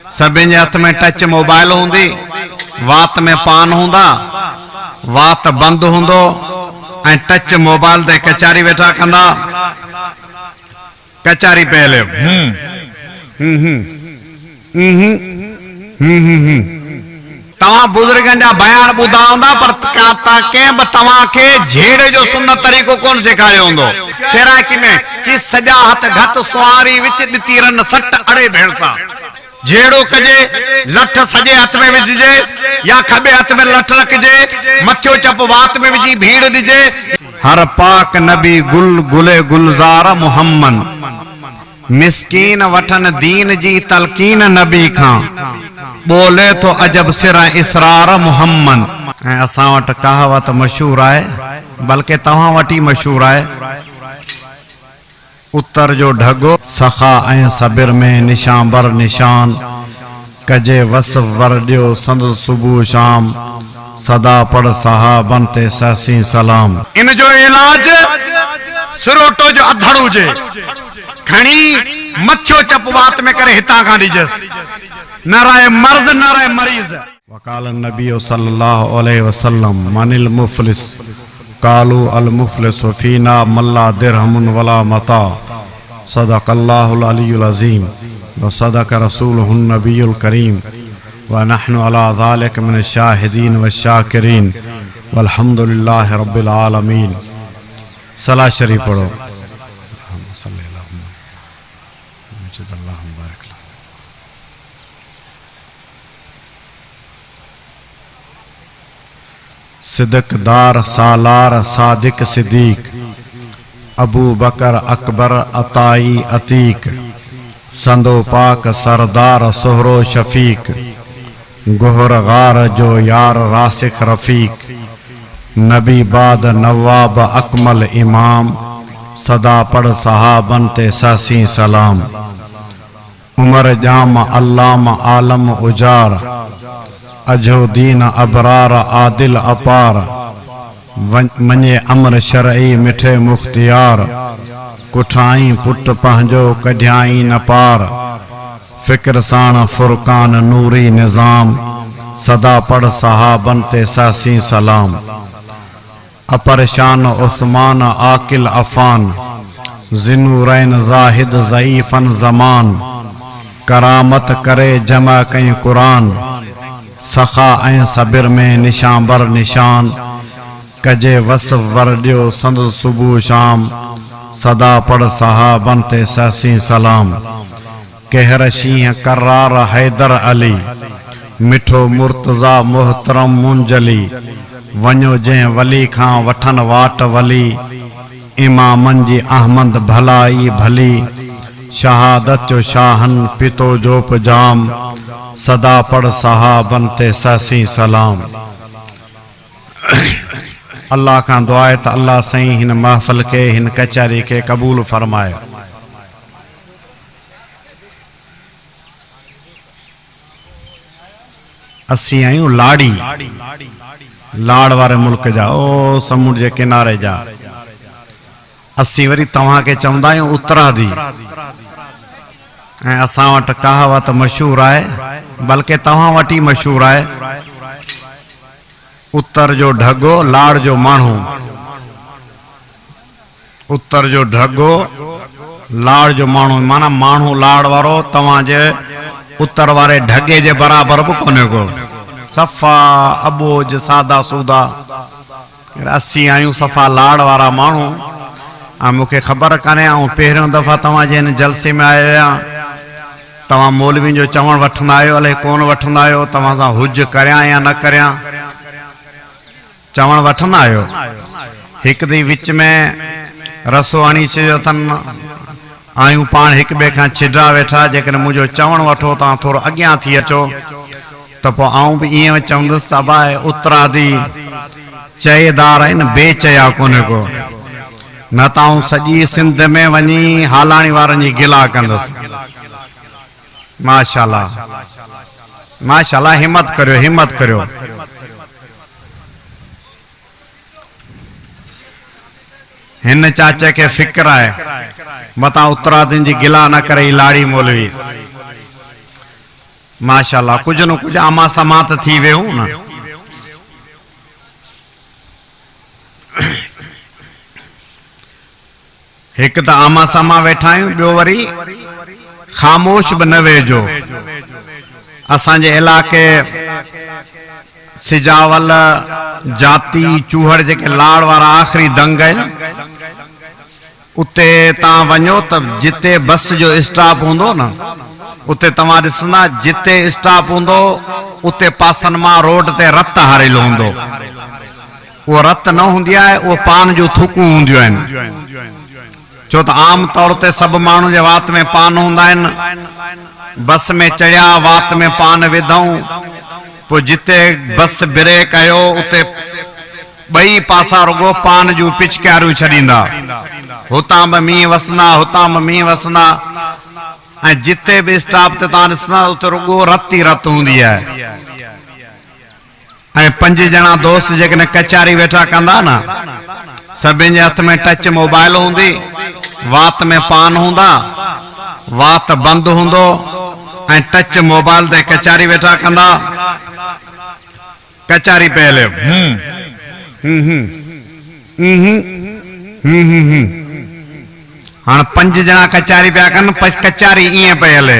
सभिनि जे हथ में टच मोबाइल हूंदी, वात में पान हूंदा, वात बंद हूंदो ऐं टच मोबाइल ते कचारी वेठा कंदा। कचारी पहले तव्हां बुजुर्गनि जा बयान ॿुधा हूंदा, पर कंहिं बि तव्हांखे झेड़े जो सुन्नत तरीक़ो कोन सेखारियो हूंदो। सैराकी में चई सॼा हथ घत सुवारी विच ॾिती रन सट अड़े भेण सां। झेड़ो कजे, लठ सॼे हथ में विझिजे या खॿे हथ में लठ रखिजे, मथियो चप वात में विझी भीड़ ॾिजे। हर पाक नबी गुल गुले गुलज़ार मुहम्मद, मिस्कीन वठन दीन जी तलकीन नबी खां, बोले तो अजब सिरा इसरार मुहम्मद। ऐं असां वटि कहावत मशहूर आहे, बल्कि तव्हां वटि ही मशहूर आहे। उत्तर जो ढगो सखा ऐं सबिर में निशान बर निशान, कजे वस वर ॾियो संद सुबह शाम, सदा पढ़ सहाबन ते सहसी सलाम। इन जो इलाज सिरोटो जो अधड़ हुजे, खणी मथियो चप वात में करे हितां खां ॾिजसि, न रहे मर्ज न रहे मरीज। वकाल नबी सल्लल्लाहु अलैहि वसल्लम मनिल मुफलिस, कालू अल मुफलिस फीना मल्ला दिरहमुन वला मता, सदक़ल्लाहुल अलीयुल अज़ीम व सदक़ रसूलुहुन नबियुल करीम व नहनु अला ज़ालिक मिन शाहिदीन व शाकिरीन वल्हम्दुलिल्लाहि रब्बिल आलमीन। सलाह शरीफ पढ़ो। सिद्दक़दार सालार सादिक सिद्दीक, अबू बकर अकबर अताई अतीक, संदो पाक सरदार सोहरो शफीक, गोहर गार जो यार रासिक रफीक, नबी बाद नवाब अकमल इमाम, सदा पढ़ सहाबन ते सहसी सलाम। उमर जाम अल्लाम आलम उजार, अजो दीन अबरार आदिल अपार, मने अमर शरई मिठे मुख्तियार, कुठाई पुट पंहिंजो कढियाई न पार, फिक्र साण फुरकान नूरी निज़ाम, सदा पढ़ सहाबन ते सहसी सलाम। अपरशान उस्मान आकिल अफान, ज़िन्नूरैन ज़ाहिद ज़ईफ़न ज़मान, करामत करे जमा कई कुरान, सखा ऐं सबिर में निशान बर निशान, कजे वस वर ॾियो संद सुबह शाम, सदा पढ़ सहाबन ते सहसी सलाम। कहर शीह करार हैदर अली, मिठो मुर्तज़ा मोहतरम मुंजली, वञो जंहिं वली खां वठन वाट वली, इमामन जी अहमद भलाई भली, शहादत जो शाहन पितो जोप जाम, सदा पढ़ सहाबन ते सहसी सलाम। अल्लाह का दुआ है तो अल्लाह सही हिन महफिल के हिन कचहरी के कबूल फरमाए। असी आयूं लाड़ी, लाड़ वारे मुल्क जा, ओ समुंड के किनारे जा। असी वरी तव्हां के चवंदा आहियूं उत्तरादी, ऐं असां वटि कहावत मशहूर आहे, बल्कि तव्हां वटि ही मशहूर आहे। उत्तर जो ढगो लाड़ जो माण्हू, उत्तर जो ढगो लाड़ जो माण्हू, माना माण्हू लाड़ वारो तव्हांजे उत्तर वारे ढगे जे बराबर भी कोन्हे को, सफ़ा अबोज सादा सूदा। असी आयूं सफ़ा लाड़ वारा माण्हू। ऐं मूंखे ख़बर कान्हे, ऐं पहिरियों दफ़ा तव्हांजे हिन जलसे में आयो आहियां। तव्हां मौलवी जो चवण वठंदा आहियो, अलाए कोन वठंदा आहियो, तव्हां सां हुज करियां या न करियां, चवण वठंदा आहियो। हिकु दी विच में रसो हणी चयो अथनि, आयूं पाण हिक ॿिए खां छिडा वेठा, जेकॾहिं मुंहिंजो चवण वठो तव्हां थोरो अॻियां थी अचो त पोइ आऊं बि ईअं चवंदुसि त भाई उत्तरादी चएदार आहिनि, बेचया कोन्हे को, न त आऊं सॼी सिंध में वञी हालाणी वारनि जी गिला कंदुसि। माशाल्लाह माशाल्लाह, हिम्मत करियो, हिम्मत करियो। हिन चाचे के फिक्र है, मता उत्तरादिन जी गिला न करे लाड़ी मौलवी। माशाल्लाह कुछ न कुछ आमा समात थी वे हूं ना। एक तो आमा सामा वेठा आहियूं, ॿियो वरी ख़ामोश बि न वेझो। असांजे इलाके सिजावल जाती चूहड़ जेके लाड़ वारा आख़िरी दंग आहिनि, उते तव्हां वञो त जिते बस जो स्टॉप हूंदो न, उते तव्हां ॾिसंदा जिते स्टॉप हूंदो उते पासनि मां रोड ते रत हारियलु हूंदो। उहो रत न हूंदी आहे, उहो पान जूं थूकूं हूंदियूं आहिनि। छो त आम तौर ते सभु माण्हू जे वात में पान हूंदा आहिनि। बस में चढ़िया, वात में पान विधऊं, पोइ जिते बस ब्रेक कयो उते ॿई पासा रुगो पान जूं पिचकारियूं छॾींदा। हुतां बि मींहुं वसंदा, हुतां बि मींहुं वसंदा, ऐं जिते बि स्टॉप ते तव्हां ॾिसंदा उते रुगो रत ई रत हूंदी आहे। ऐं 5 ॼणा दोस्त जेकॾहिं कचारी वेठा कंदा न, सभिनि जे हथ में टच मोबाइल हूंदी, वात में पान हूंदा, वात बंदि हूंदो ऐं टच मोबाइल ते कचारी वेठा कंदा। कचारी पहले हाँ 5 ॼणा कचारी पिया कनि, कचारी ईअं पई हले।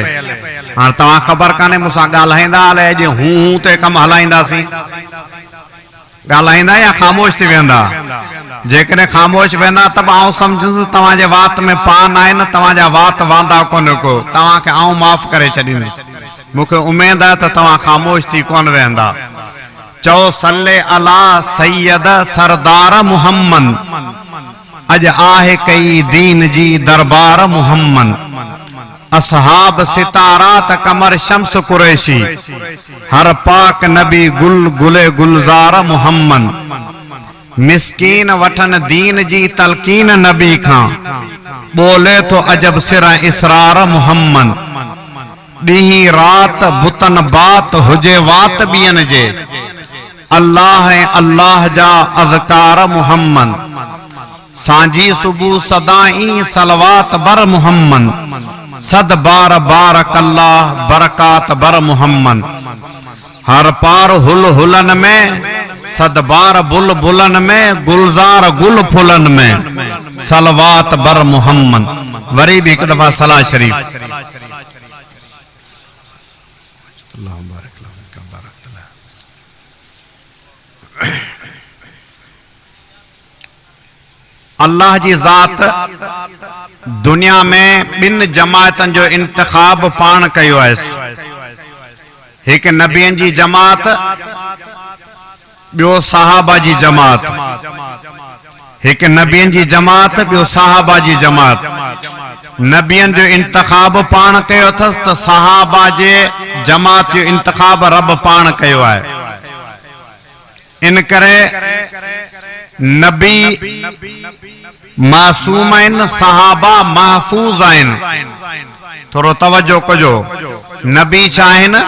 हाँ तव्हां ख़बर कान्हे मूंसां ॻाल्हाईंदा हले अॼु हूं ते कमु हलाईंदासीं, ॻाल्हाईंदा या ख़ामोश थी वेंदा? जेकॾहिं ख़ामोश वेंदा त आउं सम्झंदुसि तव्हांजे वात में पान आहे न, तव्हांजा वात वांदा कोन को, तव्हांखे आउं माफ़ करे छॾींदुसि। मूंखे उमेद आहे त तव्हां ख़ामोश थी कोन वेंदा। चओ सल्ले अला सैयद सरदार मुहम्मद, अॼु आहे कई दीन जी दरबार मुहम्मद। असहाब सितारा त कमर शम्स कुरैशी, हर पाक नबी गुल गुले गुलजार मुहम्मद। मिस्कीन वठन दीन जी तलकीन नबी खां, बोले तो अजब सिर इसरार मुहम्मद। ॾींहीं रात बुतन बात हुजे वात ॿियनि जे, अल्लाह ऐं अल्लाह जा अज़कार मुहम्मद। सांझी सुबह सदाई सलवात बर मुहम्मद, सद बार बारक अल्लाह बरकात बर मुहम्मद। हर पार हुल हुलन में, सद बार बुल बुलन में, गुलजार गुल फुलन में, सलवात बर मुहम्मद। वरी भी एक दफा सलाह शरीफ। अल्लाह जी ज़ात दुनिया में 2 जमातन जो इंतखाब पान कयो आहे। एक नबियन जी जमात, ॿियो सहाबा जी जमात। एक नबियन जी जमात, ॿियो सहाबा जी जमात। नबियन जो इंतखाब पान कयो अथसि त सहाबा जे जमात जो इंतखाब रब पान कयो आहे। इन करे नबी मासूम आहिनि, सहाबा महफूज आहिनि। थोरो तवज्जो कजो, नबी छा आहिनि?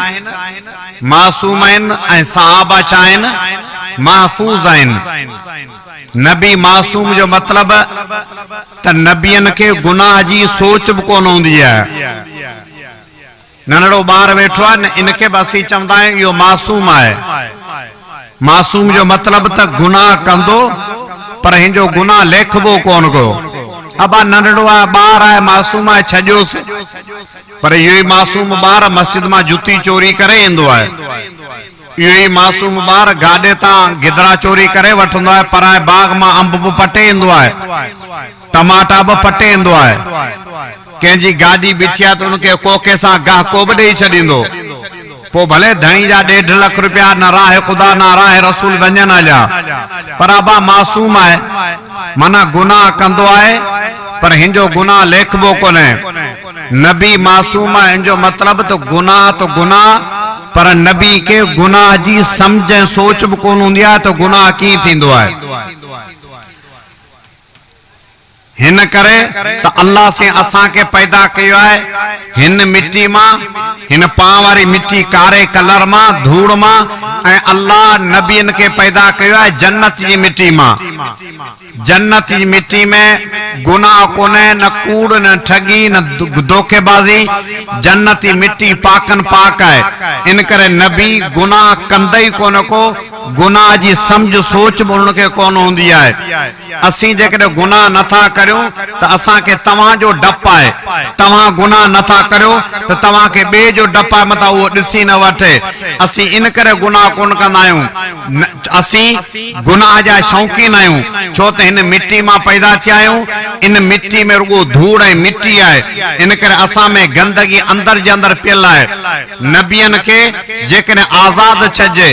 मासूम आहिनि, ऐं सहाबा छा आहिनि? महफूज आहिनि। नबी मासूम जो मतिलब त नबियन के गुनाह जी सोच भी कोन हूंदी आहे। नंढड़ो ॿार वेठो आहे न, इनके बि असीं चवंदा आहियूं इहो मासूम आहे। मासूम जो मतलब त गुनाह कंदो पर हिंजो गुनाह लेखबो कोन को। अबा नंढड़ो आहे, ॿार आहे, मासूम आहे, छॾियोसि। पर इहो ई मासूम ॿार मस्जिद मां जुती चोरी करे ईंदो आहे। इहो ई मासूम ॿार गाॾे तां गिदरा चोरी करे वठंदो आहे, पराए बाग मां अंब बि पटे ईंदो आहे, टमाटा बि पटे ईंदो आहे। कंहिंजी गाॾी बीठी आहे त उनखे कोके सां गाह को बि ॾेई छॾींदो। पोइ भले धणी जा 1.5 लाख रुपया न राह ख़ुदा न राह रसूल वञनि हलिया, पर अबा मासूम आहे, माना गुनाह कंदो आहे पर हिंजो गुनाह लेखबो कोन्हे। नबी मासूम आहे, हिंजो मतलब तो गुनाह, पर नबी के गुनाह जी समझ ऐं सोच भी कोन हूंदी आहे त गुनाह कीअं थींदो आहे। हिन करे त अल्लाह से असां के पैदा कयो है हिन मिट्टी मां, हिन पां वारी मिट्टी कारे कलर मां, धूड़ मां, ऐं अल्लाह नबियन के पैदा कयो है जन्नत जी मिट्टी मां। जन्नत जी मिट्टी में गुनाह कोने, न कूड़, न ठगी, न धोखेबाजी। जन्नत जी मिट्टी पाकन पाक है। इन करे नबी गुनाह कंदई कोन को, गुनाह जी समझ सोच भी उनके कोन होंदी है। असी जेकॾहिं गुनाह नथा करियूं त असांखे तव्हां जो डप आहे, तव्हां गुनाह नथा करियो त तव्हांखे ॿिए जो डप आहे, मथां उहो ॾिसी न वठे। असी इन करे गुनाह कोन कंदा आहियूं, असी गुनाह जा शौक़ीन आहियूं, छो त हिन मिट्टी मां पैदा थिया आहियूं। इन मिट्टी में रुगो धूड़ ऐं मिट्टी आहे, इन करे असां में गंदगी अंदर जे अंदर पियल आहे। नबियन के जेकॾहिं आज़ाद छजे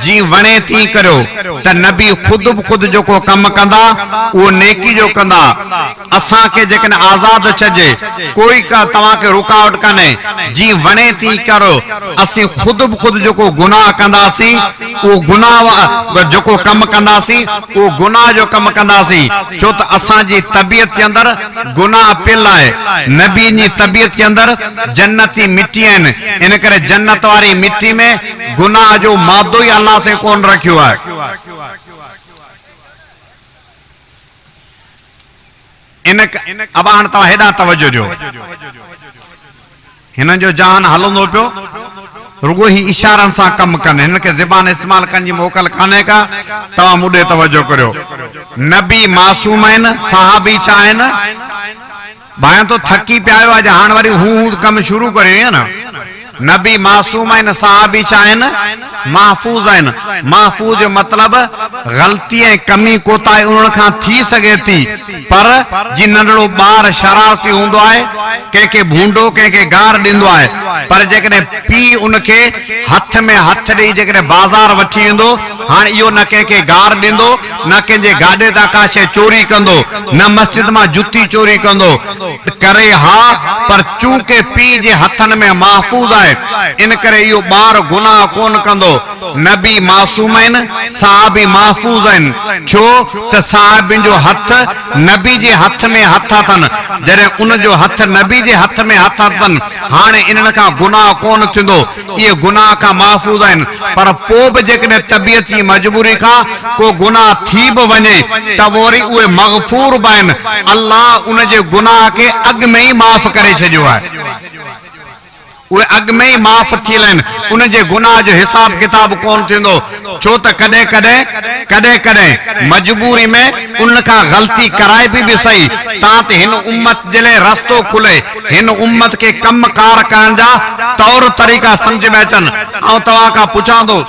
जी वणे थी करियो त नबी खुद ब खुद जो को कम कंदा वो नेकी जो कंदा। असां के जेकॾहिं आज़ाद छजे, कोई का तव्हां के रुकावट काने, जी वणे थी करो, असी खुद ब खुद जो को गुनाह कंदासी, वो गुनाह जो को कम कंदासी, वो गुनाह जो कम कंदासी, छो त असां जी तबियत के अंदर गुनाह पिल है। नबी जी तबियत के अंदर जन्नती मिट्टी है, इन करे जन्नत वारी मिट्टी में गुनाह जो मादो ही अल्लाह से कौन रखियो है। अब हाणे तव्हां हेॾा तवजो ॾियो, हिन जो जहान हलंदो पियो, रुगो ही इशारनि सां कम कनि, हिन खे ज़बान इस्तेमाल करण जी मोकल कान्हे का। तव्हां मुॾे तवजो करियो। नबी मासूम आहिनि, सहाबी छा आहिनि? भाई तो थकी पिया आहियो अॼु, हाणे वरी हू कम शुरू करियो न। नबी मासूम आहिनि, सहाबी छा आहिनि? महफूज आहिनि। महफूज जो मतलब गलती ऐं कमी कोताही उन्हनि खां थी सघे थी, पर जी नंढड़ो ॿार शरारती हूंदो आहे, कंहिंखे भूंडो, कंहिंखे गार ॾींदो आहे, पर जेकॾहिं पीउ उनखे हथ में हथ ॾेई जेकॾहिं बाज़ार वठी वेंदो, हाणे इहो न कंहिंखे गार ॾींदो, न कंहिंजे गाॾे तां का शइ चोरी कंदो, न मस्जिद मां जुती चोरी कंदो करे, हा, पर चूंकि पीउ जे हथनि में महफूज आहे, इन करे इहो ॿार गुनाह कोन कंदो। नबी मासूम आहिनि, सहाबी महफूज आहिनि, छो त सहाबिन जो हथ नबी जे हथ में हथ अथनि। जॾहिं उन जो हथ नबी जे हथ में हथ अथनि, हाणे इन्हनि खां गुनाह कोन थींदो, इहे गुनाह खां महफूज आहिनि। पर पोइ बि जेकॾहिं तबियत जी मजबूरी खां को गुनाह थी बि वञे त वरी उहे मग़फूर बि आहिनि। अल्लाह उन जे गुनाह खे अॻु में ई माफ़ करे छॾियो आहे, उहे अॻु में ई माफ़ थियल आहिनि, उन जे गुनाह जो हिसाब किताब कोन थींदो। छो त कॾहिं कॾहिं मजबूरी में उन खां ग़लती कराए बि सही, तां ते हिन उम्मत जे लाइ रस्तो खुले, हिन उम्मत के कम कार करण जा तौर तरीक़ा समझ में अचनि। ऐं तव्हां खां पुछां थो,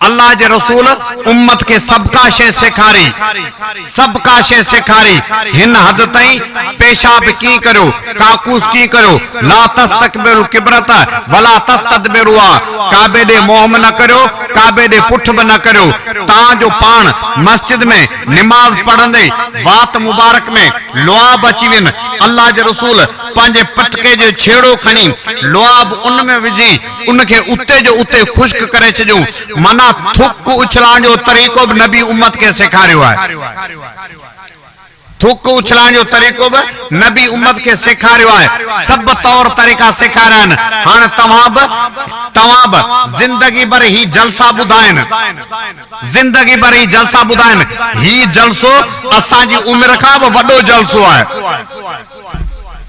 अल्लाह जे रसूल उम्मत के सबका शे सेखारी, सबका शे सेखारी, हिन हद ताईं पेशाब की करो, काकूस की करो, ला तस्तकबिरु किब्रत वला तस्तदबिरुआ, काबे दे मोह न करो, काबे दे पुठ भी न करो। तां जो पान मस्जिद में नमाज पढ़ंदे वात मुबारक में लुआब अची वन, अल्लाह जे रसूल पंहिंजे पटके जो छेड़ो खणी लुआब उन में विझी उनके उते जो उते खुश्क करे छॾियो। माना थुक उछलाण जो तरीक़ो भी नबी उम्मत के सेखारियो है, थुक उछलाण जो तरीक़ो भी नबी उम्मत के सेखारियो है, सब तौर तरीक़ा सेखारिया आहिनि। हाणे तव्हां बि जिंदगी भर ही जलसा ॿुधाइनि, जिंदगी भर ही जलसा ॿुधाइनि। ही जलसो असांजी उम्र खां भी वॾो जलसो आहे,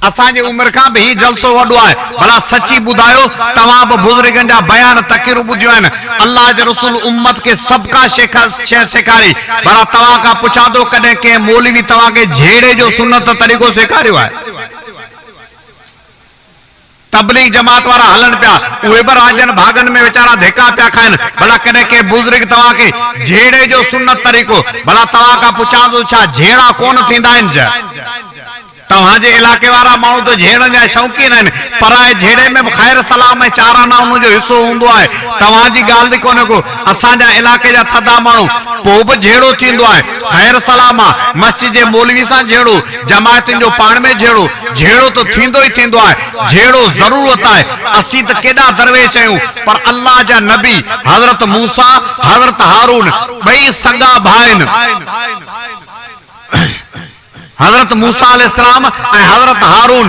असांजी उम्र खां भी ही जलसो वॾो आहे। भला सची ॿुधायो, तव्हां बि बुज़ुर्गनि जा बयान तक़रीर ॿुधियूं आहिनि, अल्लाह जे रसूल उम्मत के सबका शइ सेखारी। भला तव्हां खां पुछां थो, कॾहिं कंहिं मौलवी तव्हांखे झेड़े जो सुन्नत तरीक़ो सेखारियो आहे? तबलीग जमात वारा हलन पिया, उहे बि राजन भागन में वीचारा धिका पिया खाइन। भला कॾहिं के बुजुर्ग तव्हांखे झेड़े जो सुन्नत तरीक़ो, भला तव्हां खां पुछां थो, छा झेड़ा कोन थींदा आहिनि छा? तव्हांजे इलाके वारा माण्हू तो झेड़नि जा शौक़ीन आहिनि, पराए झेड़े में ख़ैर सलाम ऐं चाराना उनजो हिस्सो हूंदो आहे। तव्हांजी ॻाल्हि कोन्हे को, असांजा इलाके जा थधा माण्हू पोइ बि झेड़ो थींदो आहे, ख़ैर सलाम आहे, मस्जिद जे मौलवी सां झेड़ो, जमायतुनि जो पाण में झेड़ो, झेड़ो तो थींदो ई थींदो आहे, झेड़ो ज़रूरत आहे। असीं त केॾा दरवेश आहियूं, पर अल्लाह जा नबी हज़रत मूसा हज़रत हारून ॿई सॻा भाउ आहिनि। हज़रत मूसा अलैहिस्सलाम ऐं हज़रत हारून।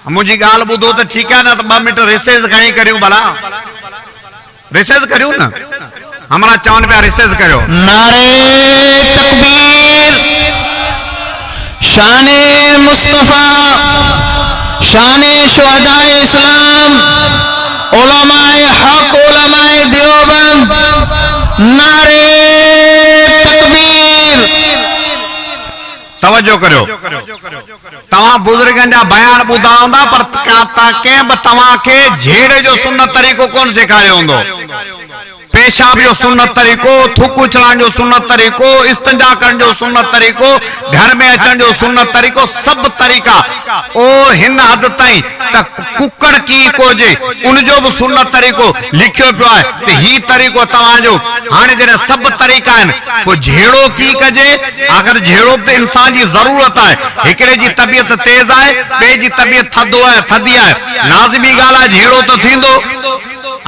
मुझी गाल बुधो तो ठीक है ना, तो 2 मिनट रिसर्च कहीं करियो भला, रिसर्च करियो ना, हमारा चवन पे रिसर्च करियो। नारे तकबीर, शाने मुस्तफा, शाने शुहदाए इस्लाम, उलमाए हक, उलमाए देवबंद, नारे तकबीर। तवज्जो करियो, तवा बुजुर्गन जा बयान बुधा होंदा, पर कंहिं बि तव्हांखे झेड़े जो सुन्नत तरीक़ो कोन सेखारियो हूंदो। पेशाब जो सुन्नत तरीक़ो, थुकु चलाइण जो सुन्नत तरीक़ो, इस्तिंजा करण जो सुन्नत तरीक़ो, घर में अचण जो सुन्नत तरीक़ो, सब तरीक़ा ओ हिन हद ताईं त कुकड़ की कोजे उनजो भी सुन्नत तरीक़ो लिखियो पियो आहे। त ही तरीक़ो तव्हांजो हाणे जॾहिं सब तरीक़ा आहिनि, पोइ झेड़ो की कजे? आख़िर झेड़ो त इंसान जी ज़रूरत आहे। हिकिड़े जी तबियत तेज़ आहे, ॿिए जी तबियत थधो आहे, थधी आहे, लाज़मी ॻाल्हि आहे झेड़ो त थींदो।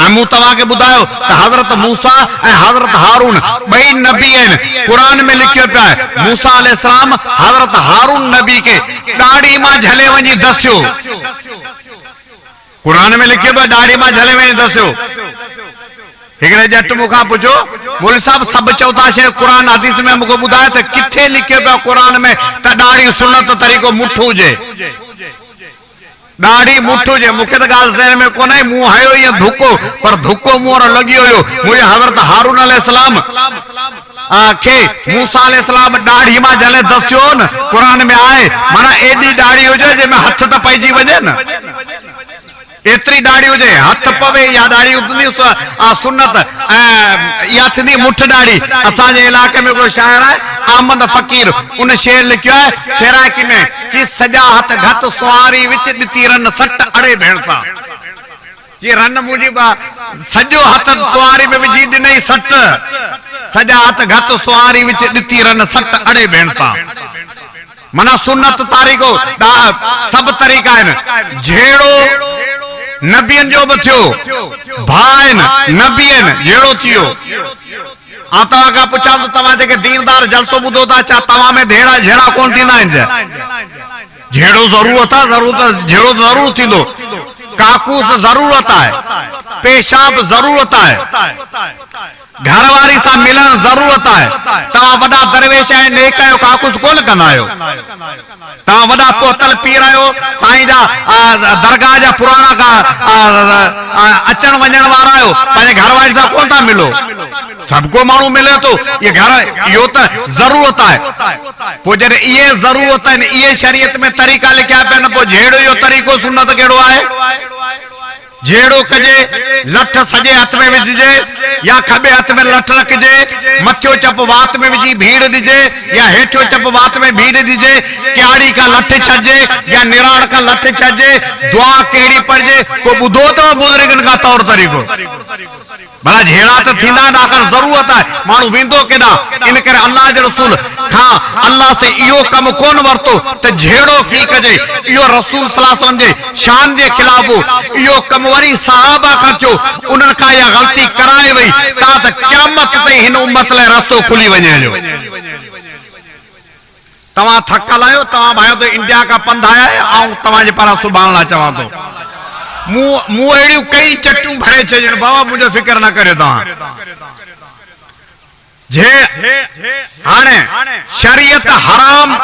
मूं तव्हांखे ॿुधायो त हज़रत मूसा ऐं हज़रत हारून ॿई नबी आहिनि। क़ुरान में लिखियो पियो आहे मूसा अलैहिस्सलाम हज़रत हारून नबी खे ॾाढ़ी मां झले वञी दसियो। क़ुरान में लिखियो पियो ॾाढ़ी मां झले वञी दसियो। हिकिड़े जट मूंखां पुछो, मौलवी साहब सभु चओ था शइ क़ुरान हदीस में मूंखे ॿुधायो त किथे लिखियो पियो क़ुरान में त ॾाढ़ी सुन्नत तरीक़ो मुठ हुजे, ॾाढ़ी मुठ हुजे? मूंखे त ॻाल्हि ज़हन में कोन्हे, मूं हयो ईअं धुको, पर धुको मूं वटि लॻी हुयो। मुंहिंजे हज़रत हारून अलैहिस्सलाम खे मूसा अलैहिस्सलाम ॾाढ़ी मां झले दसियो न, क़ुरान में आहे। माना एॾी ॾाढ़ी हुजे जंहिंमें हथ त पइजी वञे न, एतरी ॾाढ़ी हुजे, हथ पवे या ॾाढ़ी उतनी सुन्नत, या थींदी मुठ ॾाढ़ी। असांजे इलाके में कोई शाइर आहे अहमद फ़कीर, उन शेर लिखियो आहे सैराकी में कि सॼा हथ घत सुवारी विच ॾिठी रन सट अड़े भेण सां। जी रन मुंहिंजी सॼो हथ सुवारी में विझी ॾिनई सट, सॼा हथ घत सुवारी विच ॾिठी रन सट अड़े भेण सां। माना सुन्नत तारीक़ो सब तरीक़ा आहिनि। झेड़ो नबियन जो भी थियो, भाइन नबी आहिनि, झेड़ो थियो। तव्हां खां पुछां त तव्हां जेके दीनदार जलसो ॿुधो था, छा तव्हां में धेड़ा झेड़ा कोन थींदा आहिनि? झेड़ो ज़रूरत आहे, ज़रूरत झेड़ो ज़रूर थींदो। काकूस ज़रूरत आहे, पेशाब ज़रूरत आहे, घरवारी सां मिलण ज़रूरत आहे। तव्हां वॾा दरवेश ऐं नेक आहियो, काकूस कोन कंदा आहियो। तव्हां वॾा पोतल पीर आहियो, साईं जा दरगाह जा पुराणा अचण वञण वारा आहियो, पंहिंजे घरवारी सां कोन था मिलो। सबको माण्हू मिले तो, ये घर इहो त ज़रूरत आहे। पोइ जॾहिं इहे ज़रूरत आहिनि, इहे शरीयत में तरीक़ा लिखिया पिया आहिनि, पोइ झेड़ो जो तरीक़ो सुन्नत कहिड़ो आहे? झेड़ो कजे, लठ सॼे हथ में विझिजे या खॿे हथ में लठ रखिजे, मथियो चप वात में विझी भीड़ ॾिजे या हेठियो चप वात में भीड़ ॾिजे, क्याड़ी खां लठ छॾिजे या निराण खां लठ छॾिजे, दुआ कहिड़ी पढ़िजे। को ॿुधो अथव बुज़ुर्गनि खां तौर तरीक़ो? भला झेड़ा तो थींदा आहिनि, आख़िर ज़रूरत आहे, माण्हू वेंदो केॾां? इन करे अल्लाह जे रसूल खां अल्लाह से इहो कमु कोन वरितो त झेड़ो की कजे। इहो रसूल सल्लल्लाहु अलैहि वसल्लम जे शान जे ख़िलाफ़ हो। इहो कमु वरी सहाबा खां थियो, उन्हनि खां इहा ग़लती कराए वई, त क़यामत ताईं हिन उम्मत लाइ रस्तो खुली वञे जो। तव्हां थकल आहियो, तव्हां भाइयों त इंडिया खां पंधु आया आहियो, ऐं तव्हांजे पारां सुभाणे लाइ चवां थो, मूं अहिड़ियूं कई चटियूं भरे छॾियूं, बाबा मुंहिंजो फिक्र न करियो तव्हां। हाणे शरीयत हराम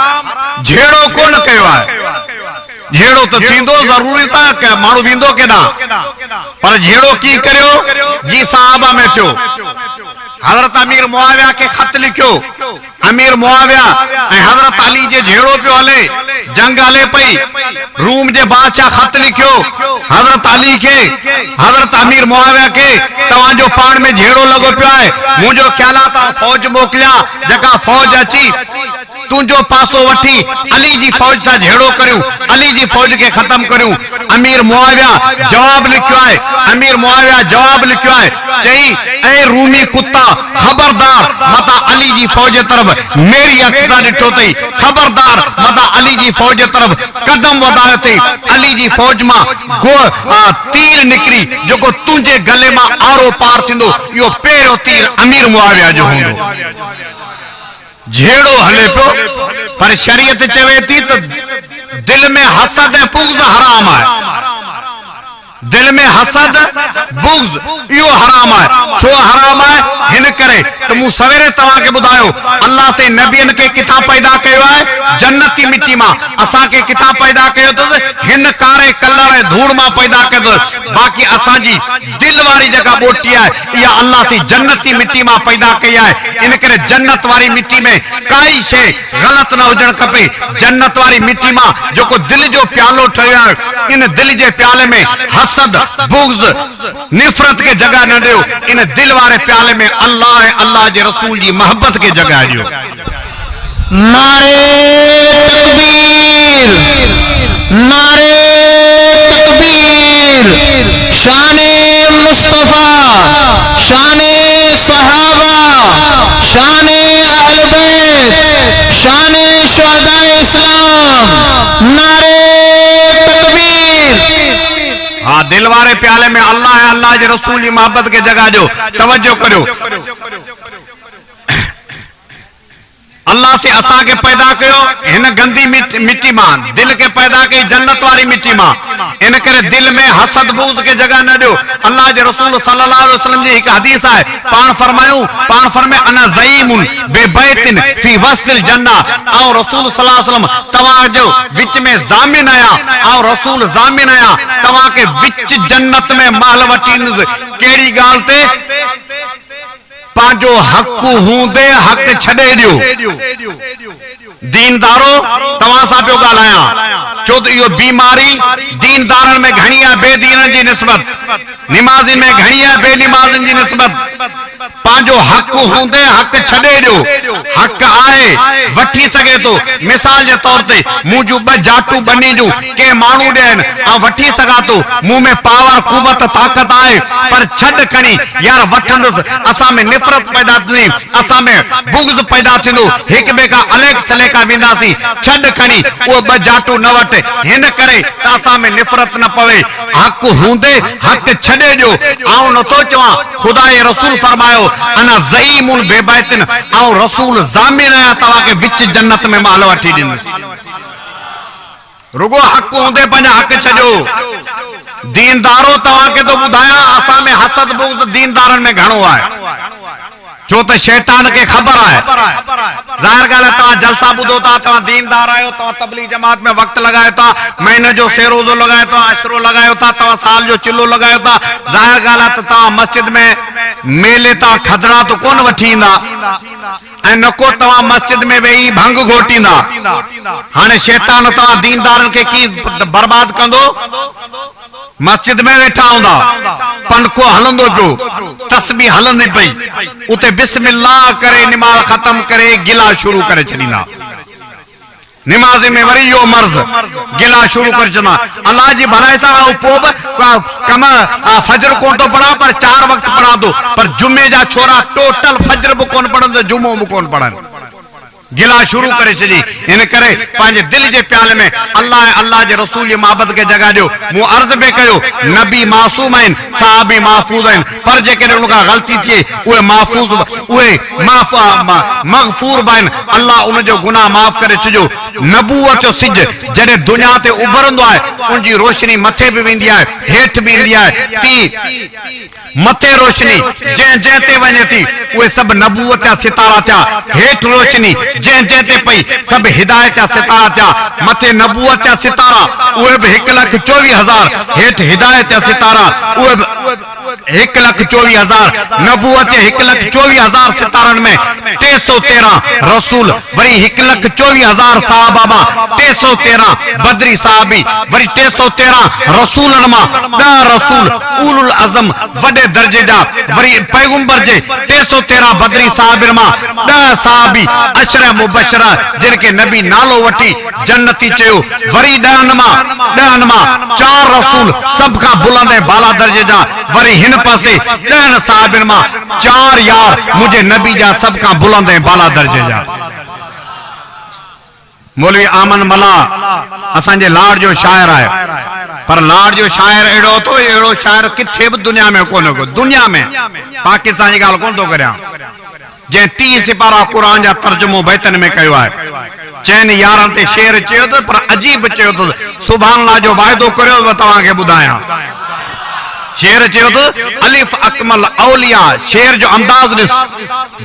झेड़ो कोन कयो आहे। झेड़ो तो थींदो ज़रूरी था, माण्हू वेंदो केॾां, पर झेड़ो की करियो? जी साहबा में थियो। हज़रत अमीर मुआविया के खत लिखियो, अमीर मुआविया ऐं हज़रत अली जे झेड़ो पियो हले, जंग हले पई, रूम जे बादशाह खत लिखियो हज़रत अली के, हज़रत अमीर मुआविया के, तव्हांजो पाण में झेड़ो लॻो पियो आहे, मुंहिंजो ख्याल आहे तव्हां फौज मोकिलिया, जेका फौज अची तुंहिंजो पासो वठी अली जी फौज सां झेड़ो करियूं, अली जी फौज के खत्म करियूं। अमीर मुआविया जवाब लिखियो आहे, अमीर मुआविया जवाब लिखियो आहे, चई ऐ रूमी कुत्ता खबरदार मता अली जी फौज तरफ मेरी अख सां ॾिठो अथई, खबरदार मता अली जी फौज तरफ कदम वधायो अथई। अली जी फौज मां तीर निकिरी जेको तुंहिंजे गले मां आरो पार थींदो, इहो पहिरियों तीर अमीर मुआविया जो हूंदो। झेड़ो हले पियो, पर शरीयत चवे थी तो दिल में हसद ऐं बुग़्ज़ हराम है। दिल में हसद बुग़्ज़ इहो हराम है। छो हराम है? हिन करे तो मूं सवेरे तव्हांखे ॿुधायो, अल्लाह से नबियन के किथां पैदा कयो आहे? जन्नती मिट्टी मां। असां के किथां पैदा कयो अथसि? हिन कारे कलर ऐं धूड़ मां पैदा कयो अथसि। बाक़ी असांजी दिल वारी जेका ॿोटी आहे इहा अल्लाह सी जन्नती मिट्टी मां पैदा कई आहे। इन करे जन्नत वारी मिट्टी में काई शइ ग़लत न हुजणु खपे। जन्नत वारी मिट्टी मां जेको दिल जो प्यालो ठहियो आहे, इन दिल जे प्याले में हसद, बुग़्ज़, निफ़रत के जगह न ॾियो। इन दिल वारे प्याले में अल्लाह ऐं अल्लाह जे रसूल जी मोहब्बत के जगह ॾियो। नारे तकबीर, नारे तकबीर। शाने मुस्तफा, शाने सहाबा, शाने अहले बैत, शाने शुहदाए इस्लाम। नारे तकबीर। हाँ, दिल वारे प्याले में अल्लाह है, अल्लाह के रसूल की मोहब्बत के जगह जो तवज्जो करो। अल्लाह से असा के पैदा कयो हिन गंदी मिट्टी मां, दिल के पैदा कई जन्नत वारी मिट्टी मां। इन करे दिल में हसद बुग़्ज़ के जगह न दो। अल्लाह के रसूल सल्लल्लाहु अलैहि वसल्लम जी एक हदीस है, पान फरमाए अना ज़ईमुन बेबैतिन फी वस्तिल जन्ना। और रसूल सल्लल्लाहु अलैहि वसल्लम तवा जो विच में ज़ामिन आया, और रसूल ज़ामिन आया तवा के विच जन्नत में महल वटीन। केड़ी गाल ते? पांजो हक हूंदे हक छॾे ॾियो। दीनदारो तव्हां सां पियो ॻाल्हायां, छो त इहो बीमारी दीनदारनि में घणी आहे, बेदीननि जी निस्बत, निमाज़िन में घणी आहे, बेनिमाज़िन जी निस्बत। पांजो हक हूंदे हक छॾे ॾियो। हक आहे वठी सघे थो। मिसाल जे तौर ते मूं जूं ॿ जाटू बनी जूं के माण्हू ॾियनि ऐं वठी सघां थो, मूं में पावर कुवत ताक़त आहे, पर छॾ खणी यार वठंदुसि, असां में निफ़रत पैदा थींदी, असां में बुग़्ज़ पैदा थींदो, हिक ॿिए खां अलेख सलेखा वेंदासीं। छॾ खणी उहे ॿ जाटू न वठ। हिन करे त असां में निफ़रत न पवे। हक हूंदे हक छॾे ॾियो। आऊं नथो चवां, ख़ुदा जे रसूल फरमायो अना ज़ईमुन बेबैतिन, आऊं रसूल ज़ामिन आहियां तव्हां खे विच जन्नत में महल वठी ॾींदुसि। रुगो हक हूंदे पंहिंजा हक छॾियो। दीनदारो तव्हां खे तो ॿुधायां, असां में हसद बुग़्ज़ दीनदारनि में घणो आहे, छो त शैतान के खबर है। ज़ाहिर ॻाल्हि है, तव्हां जलसा ॿुधो था, तव्हां दीनदार आहियो, तव्हां तबलीग जमात में वक़्तु लॻायो था, महीने जो सेरोज़ो लॻायो था, अशरो लॻायो था, तव्हां साल जो चिल्लो लॻायो था। ज़ाहिर ॻाल्हि है त तव्हां मस्जिद में मेले था खदरा तो कोन वठी ईंदा, ऐं न को तव्हां मस्जिद में वेही भंग घोटींदा। हाणे शैतान तव्हां दीनदारनि खे कीअं बर्बाद कंदो? मस्जिद में वेठा हूंदा, पनको हलंदो पियो, तस्बीह हलंदी पई, उते बिस्मिल्लाह करे निमाज़ ख़त्म करे गिला शुरू करे छॾींदा। निमाज़ में वरी यो मर्ज़ गिला शुरू करे छॾींदा। अल्लाह जी भलाई सां पोइ बि कम फजर कोन थो पढ़ा, पर 4 वक़्त पढ़ा थो, पर जुमे जा छोरा टोटल फजर भी कोन पढ़नि, जुमो भी कोन पढ़नि। गिला शुरू करे छॾी। इन करे पंहिंजे दिल जे प्याले में अल्लाह ऐं अल्लाह जे रसूल जी मोहब्बत के जगह ॾियो। मूं अर्ज़ बि कयो, नबी मासूम आहिनि, सहाबी महफूज़ आहिनि, पर जेकॾहिं उनखां ग़लती थिए उहे महफूज़, उहे मग़फ़ूर बि आहिनि। अल्लाह उन जो गुनाह माफ़ करे छॾियो। नबूवत जो सिज जॾहिं दुनिया ते उभरंदो आहे, उनजी रोशनी मथे बि वेंदी आहे, हेठि बि ईंदी आहे। ती मथे रोशनी जंहिं ते वञे थी उहे सभु नबूवत जा सितारा थिया। हेठि रोशनी जंहिं ते पई सभु हिदायत जा सितारा थिया। मथे नबूवत जा सितारा उहे बि 1,24,000, हेठि हिदायत जा सितारा उहे बि 1,24,000। नबूवत जे 1,24,000 सितारनि में 313 रसूल, वरी 1,24,000 सहाबा मां 313 बदरी सहाबी, वरी 313 रसूलनि मां 10 रसूल उलुल अज़म वॾे दर्जे जा, वरी पैगंबर जे 313 बदरी सहाबनि मां 10 सहाबी अशरा मुबशरा जिन खे नबी नालो वठी जन्नती चयो, वरी 10 मां 4 रसूल सभ खां बुलंद ऐं बाला दर्जे जा, वरी हिन पासे 10 सहाबनि मां 4 यार मुंहिंजे नबी जा सभ खां बुलंद ऐं बाला दर्जे जा। मौलवी आमन मला असांजे लाड़ जो शायर आहे, पर लाड़ जो शायर अहिड़ो शायर किथे बि दुनिया में कोन को। दुनिया में पाकिस्तान जी ॻाल्हि कोन थो करियां, जे 30 सिपारा कुरान जा तर्जुमो बैतन में कयो है चैन यारन ते शेर चयो तो पर अजीब चयो तो सुभान अल्लाह जो वायदो करियो मैं तवा के बुधाया शेर चयो तो अलिफ अकमल औलिया शेर जो अंदाज दिस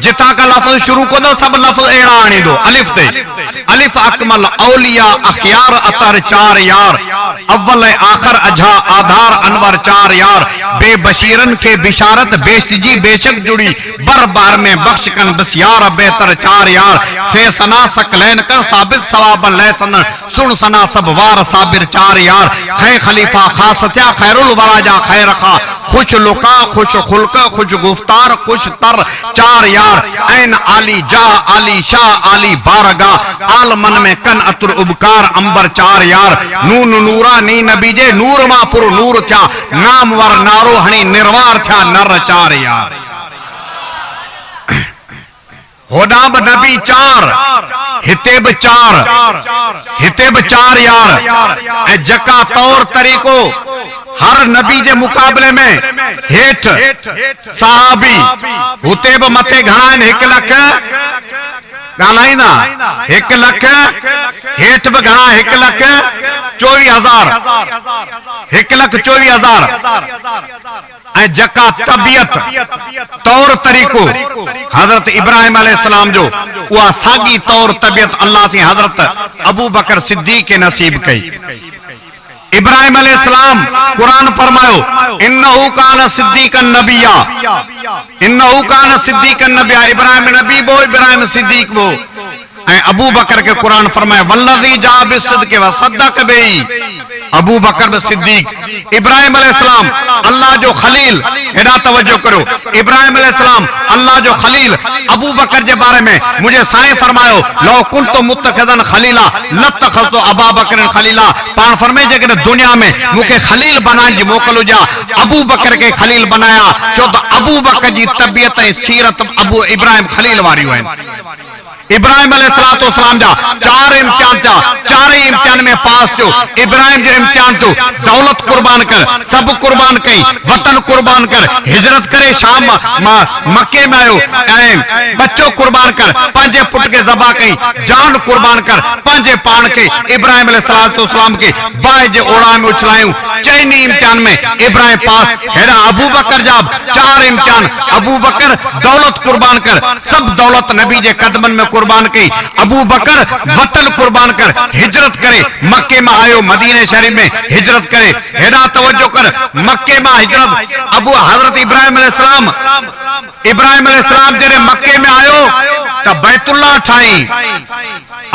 जिता का लफ्ज शुरू को दो सब लफ्ज एड़ा आनी दो अलिफ ते अलिफ अकमल औलिया अखियार अतर चार यार अव्वल आखिर अझा आधार अनवर चार यार बेबशीरन के बिशारत बेशजी बेशक जुड़ी बर बार में बख्श कन बसियार बेहतर चार यार फैसना सकलैन कर साबित सवाब लैसन सुन सना सब वार साबिर चार यार खै खलीफा खासत्या खैरुल वराजा खैर खुश लुका खुश खुल्क खुश गुफ्तार खुश तर चार यार ऐन आली जा आली शाह आली बारगा आलमन में कन अतुर उबकार अंबर चार यार नून नूरा नी नबीजे नूर मापुर नूर थया नामवर नारो हणी निर्वार थया नर चार यार होदा ब नबी चार हिते ब चार यार ए जका तौर तरीको हर नबी जे मुकाबले में हेठ साहबी हुते ब मथे घणा आहिनि 1 लख ॻाल्हाईंदा 1 लख हेठ ब घणा 1 लख 24,000 1 लख 24,000 ऐं जका तबियत तौर तरीको हजरत इब्राहिम अलैहिस्सलाम जो उहा साॻी तौर तबियत अल्लाह से हजरत अबू बकर सिद्दीक के नसीब कई इब्राहिम अलैहिस्सलाम कुरान फरमायो इन्नहु कान सिद्दीकन नबिया इन्नहु कान सिद्दीकन नबिया इब्राहिम नबी बो इब्राहिम सिद्दीक बो ऐं अबू बकर के कुरान फरमाए वल्लज़ी जा बिस्सिद्क़ि व सद्दक़ बिही अबू बकर ब सिद्दीक इब्राहिम अलैहिस्सलाम अल्लाह जो खलील हेडा तवज्जो करो इब्राहिम अलैहिस्सलाम अल्लाह जो खलील अबू बकर के बारे में मुझे साईं फरमायो लौ कुंतु मुत्तखिदन खलीला लत्तखज़तु अबा बकर खलीला पान फरमाए जे दुनिया में मुके खलील बनाने जी मोकल हुजा अबू बकर के खलील बनाया छो तो अबू बकर जी तबियत ऐं सीरत अबू इब्राहिम खलील वारियूं आहिनि इब्राहिम अलैहिस्सलाम जा 4 इम्तिहान था 4 इम्तिहान में पास थो इब्राहिम जो इम्तिहान थो दौलत कुर्बान कर सब कुर्बान कई वतन कुर्बान कर हिजरत करे शाम मक्के में आयो ऐं बच्चो कुर्बान कर पंजे पुट के ज़बा कई जान कुर्बान कर पंजे पान के इब्राहिम अलैहिस्सलाम के बाय जे ओड़ा में उछलायूं चैनी इम्तिहान में इब्राहिम पास हेरा अबू बकर जा 4 इम्तिहान अबू बकर दौलत कुर्बान कर सब दौलत नबी जे कदमन में कुर्बान की अबू बकर वतन कुर्बान कर हिजरत करे मक्के में आयो मदीने शरीफ में हिजरत करे हेडा तवज्जो कर मक्के में हिजरत अबू हजरत इब्राहिम अलैहिस्सलाम जरे मक्के में आयो त बैतुल्लाह ठाई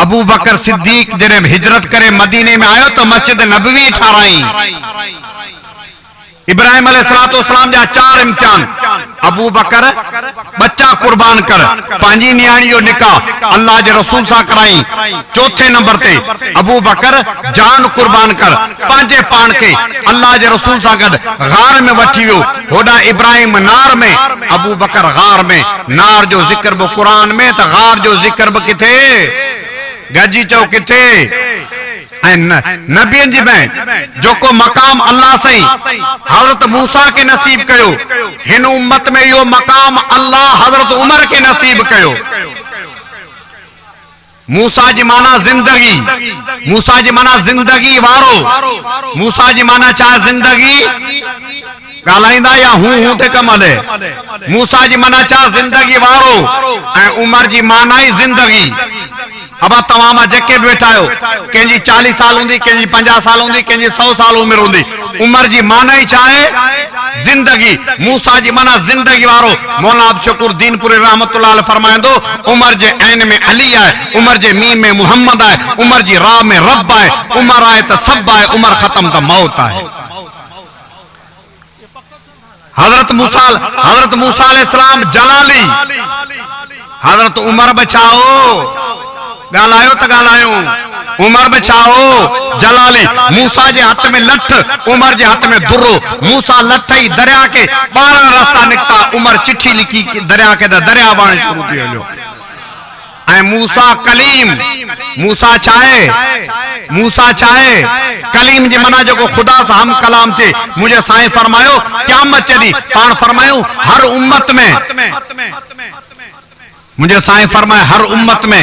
अबू बकर सिद्दीक जरे हिजरत करे मदीने में आयो तो मस्जिद नबवी ठाराई इब्राहिम अलैहिस्सलाम जा 4 इम्तिहान अबू बकर बच्चा कुर्बान कर पांजी नियाणी जो निकाह अल्लाह जे रसूल सा कराई चौथे नंबर ते अबू बकर जान कुर्बान कर पांजे पान के अल्लाह जे रसूल सा गड गार में वठी वियो होडा इब्राहिम नार में अबू बकर गार में नार जो जिक्र बो कुरान में त गार जो जिक्र ब किथे गजी चौ किथे नबियन जी में जो को मकाम अल्लाह सही हजरत मूसा के नसीब कयो हिन उम्मत में यो मकाम अल्लाह हजरत उमर के नसीब कयो मूसा जी माना जिंदगी वारो मूसा जी माना छा जिंदगी ॻाल्हाईंदा या हूं ते कम हले मूसा जी माना छा जिंदगी वारो ऐं उमर जी माना ही जिंदगी अब तमाम जेके बैठा हो कंहिंजी 40 साल होंगी कंहिंजी 50 साल होंगी कंहिंजी 100 साल उम्र होंगी उमर जी माना ही चाहे जिंदगी मूसा जी माना जिंदगी वारो मौलाना अब्दुल शकूर दीनपुरी रहमतुल्लाह अलैह फरमाइंदो उमर जे ऐन में अली है उमर जे मीम में मुहम्मद है उमर जी राह में रब है उमर आए तो सब है उमर खत्म तो मौत है हजरत मूसा अलैहिस्सलाम जलाली हजरत उमर बचाओ गालायो त गालायो उमर बचाओ जलाली मूसा जे हाथ में लठ उमर जे हाथ में दुर्रो मूसा लठ ही दरिया के 12 रास्ता निकता उमर चिट्ठी लिखी दरिया के दरिया वाण शुरू थी वियो ऐं मूसा कलीम मूसा चाहे कलीम जी मना जो खुदा से हम कलाम थे मुझे साईं फरमायो क़यामत चली पान फरमायो हर उम्मत में मुझे साईं फरमाए हर उम्मत में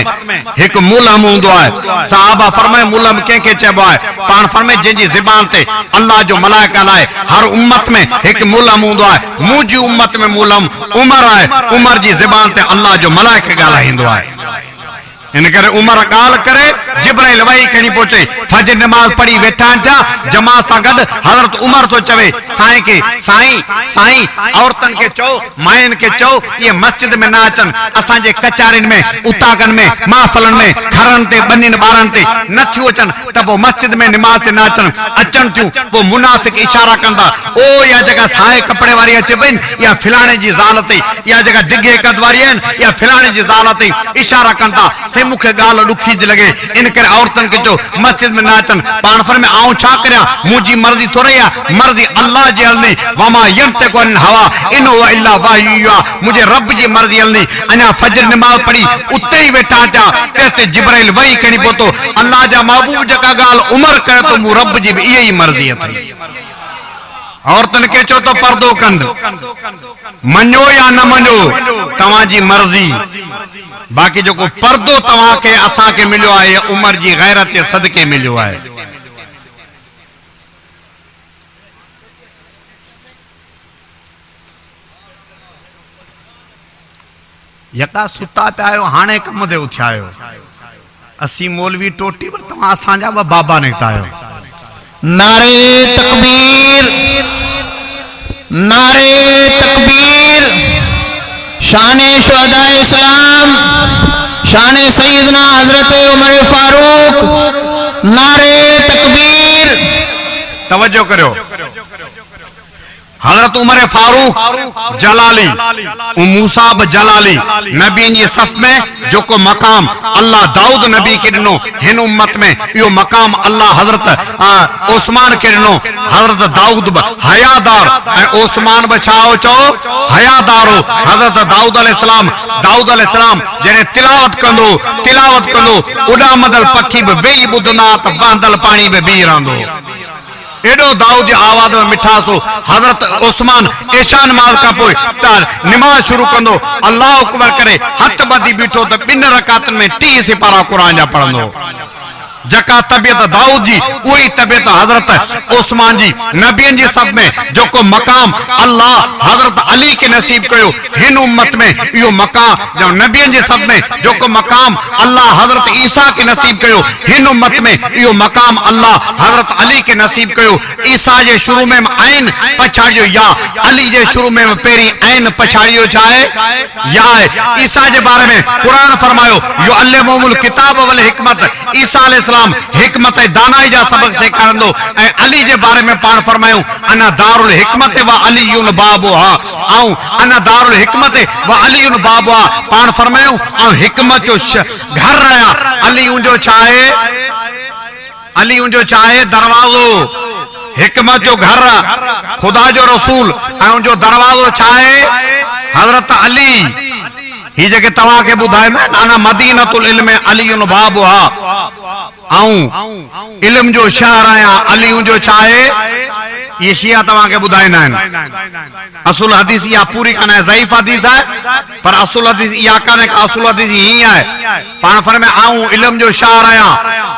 एक मुलम होंदो है। साहबा फरमाए मुलम के चेबो है? पान फरमाए जिंजी ज़बान ते अल्लाह जो मलाइका लाए। हर उम्मत में एक मुलम होंदो है। मुझी उम्मत में मुलम उमर है। उमर जी ज़बान ते अल्लाह जो मलाइका ॻाल्हाईंदो है। इन करे उमर गाल करे जिब्राइल वही खणी पहुंचे। फजर नमाज पढ़ी वेठा था जमात सां गॾु। हज़रत उमर तो चवे साईं के साईं साईं औरतन के चओ मायन के चओ ये मस्जिद में ना अचन। असांजे कचारिन में उतागन में महफिलन में घरन ते बनिन बारन ते न थियूं अचन त पोइ मस्जिद में नमाज ते ना अचन। अचन थियूं पोइ मुनाफिक इशारा कंदा ओ या जगह साए कपड़े वारी अचे पइन या फिलाणे जी ज़ाल ते या जगह डिघे कद वारी आहिनि या फिलाणे जी ज़ाल ते इशारा कंदा। मुखे गाल दुखी लगे। इन करे औरतन के जो मस्जिद में ना अचन। पान फर में आऊं छा करया? मुझी मर्जी थोड़ी आ, मर्जी अल्लाह जी हलनी। वमा यंतिकु अनिल हवा इन हुवा इल्ला वहयु। मुझे रब जी मर्जी हलनी। अना फजर नमाज पढ़ी उते ही वेठा था तेसे जिब्राइल वही कणी पहुतो अल्लाह जा महबूब जका गाल उमर करे तो मु रब जी भी यही मर्जी अथई। औरतन के चो तो पर्दो कंद मनो या न मनो तवाजी मर्जी। बाकी जो को पर्दो तवा के असा के मिलो है उमर जी गैरत के सदके मिलो है। यका सुता पे आयो हाने कम दे उठायो। असी मौलवी टोटी पर तवा असांजा बाबा निकता आयो। नारे तकबीर नारे तकबीर। शाने शुहदा इस्लाम शाने सैयदना हजरत उमर फारूक। नारे तकबीर। तवज्जो करो। हजरत उमर फारूक जलाली मूसाब जलाली नबी जी सफ में जो को मकाम अल्लाह दाऊद नबी के दिनो हिन उम्मत में यो मकाम अल्लाह हजरत उस्मान के दिनो। हजरत दाऊद हयादार उस्मान बचाओ चो हयादार हो। हजरत दाऊद अलैहिस्सलाम जने तिलावत कंदो उड़ा मदल पखी बि वेही ॿुधंदा त वांदल पानी में बीह रहंदो। एडो दाऊद आवाज में मिठास हो। हजरत उस्मान ऐशा नमाज का पोइ नमाज शुरू कंदो अल्लाह अकबर करे हथ बधी बीठो तो 2 रकातन में 30 सिपारा कुरान जा पढ़ंदो। जका तबियत दाऊद जी वही तबियत हजरत उस्मान जी नबियन जी सब में जो को मकाम अल्लाह हजरत अली के नसीब कयो। हिन उम्मत में यो मकाम जो नबियन जी सब में जो को मकाम अल्लाह हजरत ईसा के नसीब कयो। हिन उम्मत में यो मकाम अल्लाह हजरत अली के नसीब कयो। ईसा जे शुरू में आइन पछाड़ियो या अली जे शुरू में पेरी आइन पछाड़ियो छाए या है। ईसा जे बारे में कुरान फरमायो यो अल्लमुल किताब वल हिकमत। ईसा अलैहि हिकमत दानाई जा सबक सेखारंदो। अली जे बारे में पान फरमायो अना दारुल हिकमत व अलीयुन बाबुहा। आऊं अना दारुल हिकमत व अलीयुन बाबुहा पान फरमायो आऊं हिकमत जो घर आया। अली उंजो चाहे अली उंजो चाहे दरवाजो। हिकमत जो घर खुदा जो रसूल आऊं जो दरवाजो चाहे हजरत अली। ही जगह तवा के बुधाए ना अना मदीनतुल इल्म अलीयुन बाबुहा। आऊं इल्म जो शहर आया अली जो चाहे ये शिया तवा के बुधाइना है। असुल हदीस या पूरी कने ज़ईफ हदीस है पर असुल हदीस या कने का असुल हदीस ही है। पान फर में आऊं इल्म जो शहर आया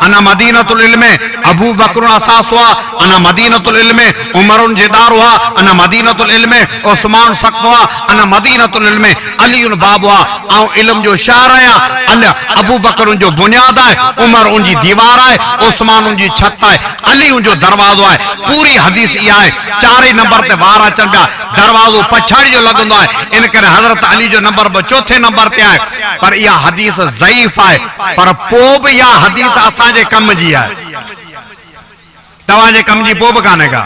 अना मदीनतुल इल्म अबू बकर असास हुआ अना मदीनतुल इल्म उमरुन जिदार हुआ अना मदीनतुल इल्म उस्मान सक़ हुआ अना मदीनतुल इल्म अलीउन बाब हुआ। आऊं इल्म जो शहर आया अल्लाह अबू बकर जो बुनियाद है उमर उनजी दीवार है उस्मान उनजी छत है अली उनजो दरवाजो है। पूरी हदीस या है 4 नंबर ते वार अचन पिया दरवाजो पछाड़ी जो लगंदो है। इन करे हजरत अली जो नंबर 4 नंबर ते है पर या हदीस ज़ईफ है पर पोब या हदीस असा जे कम जी है। तवा जे कम जी पोब काने का।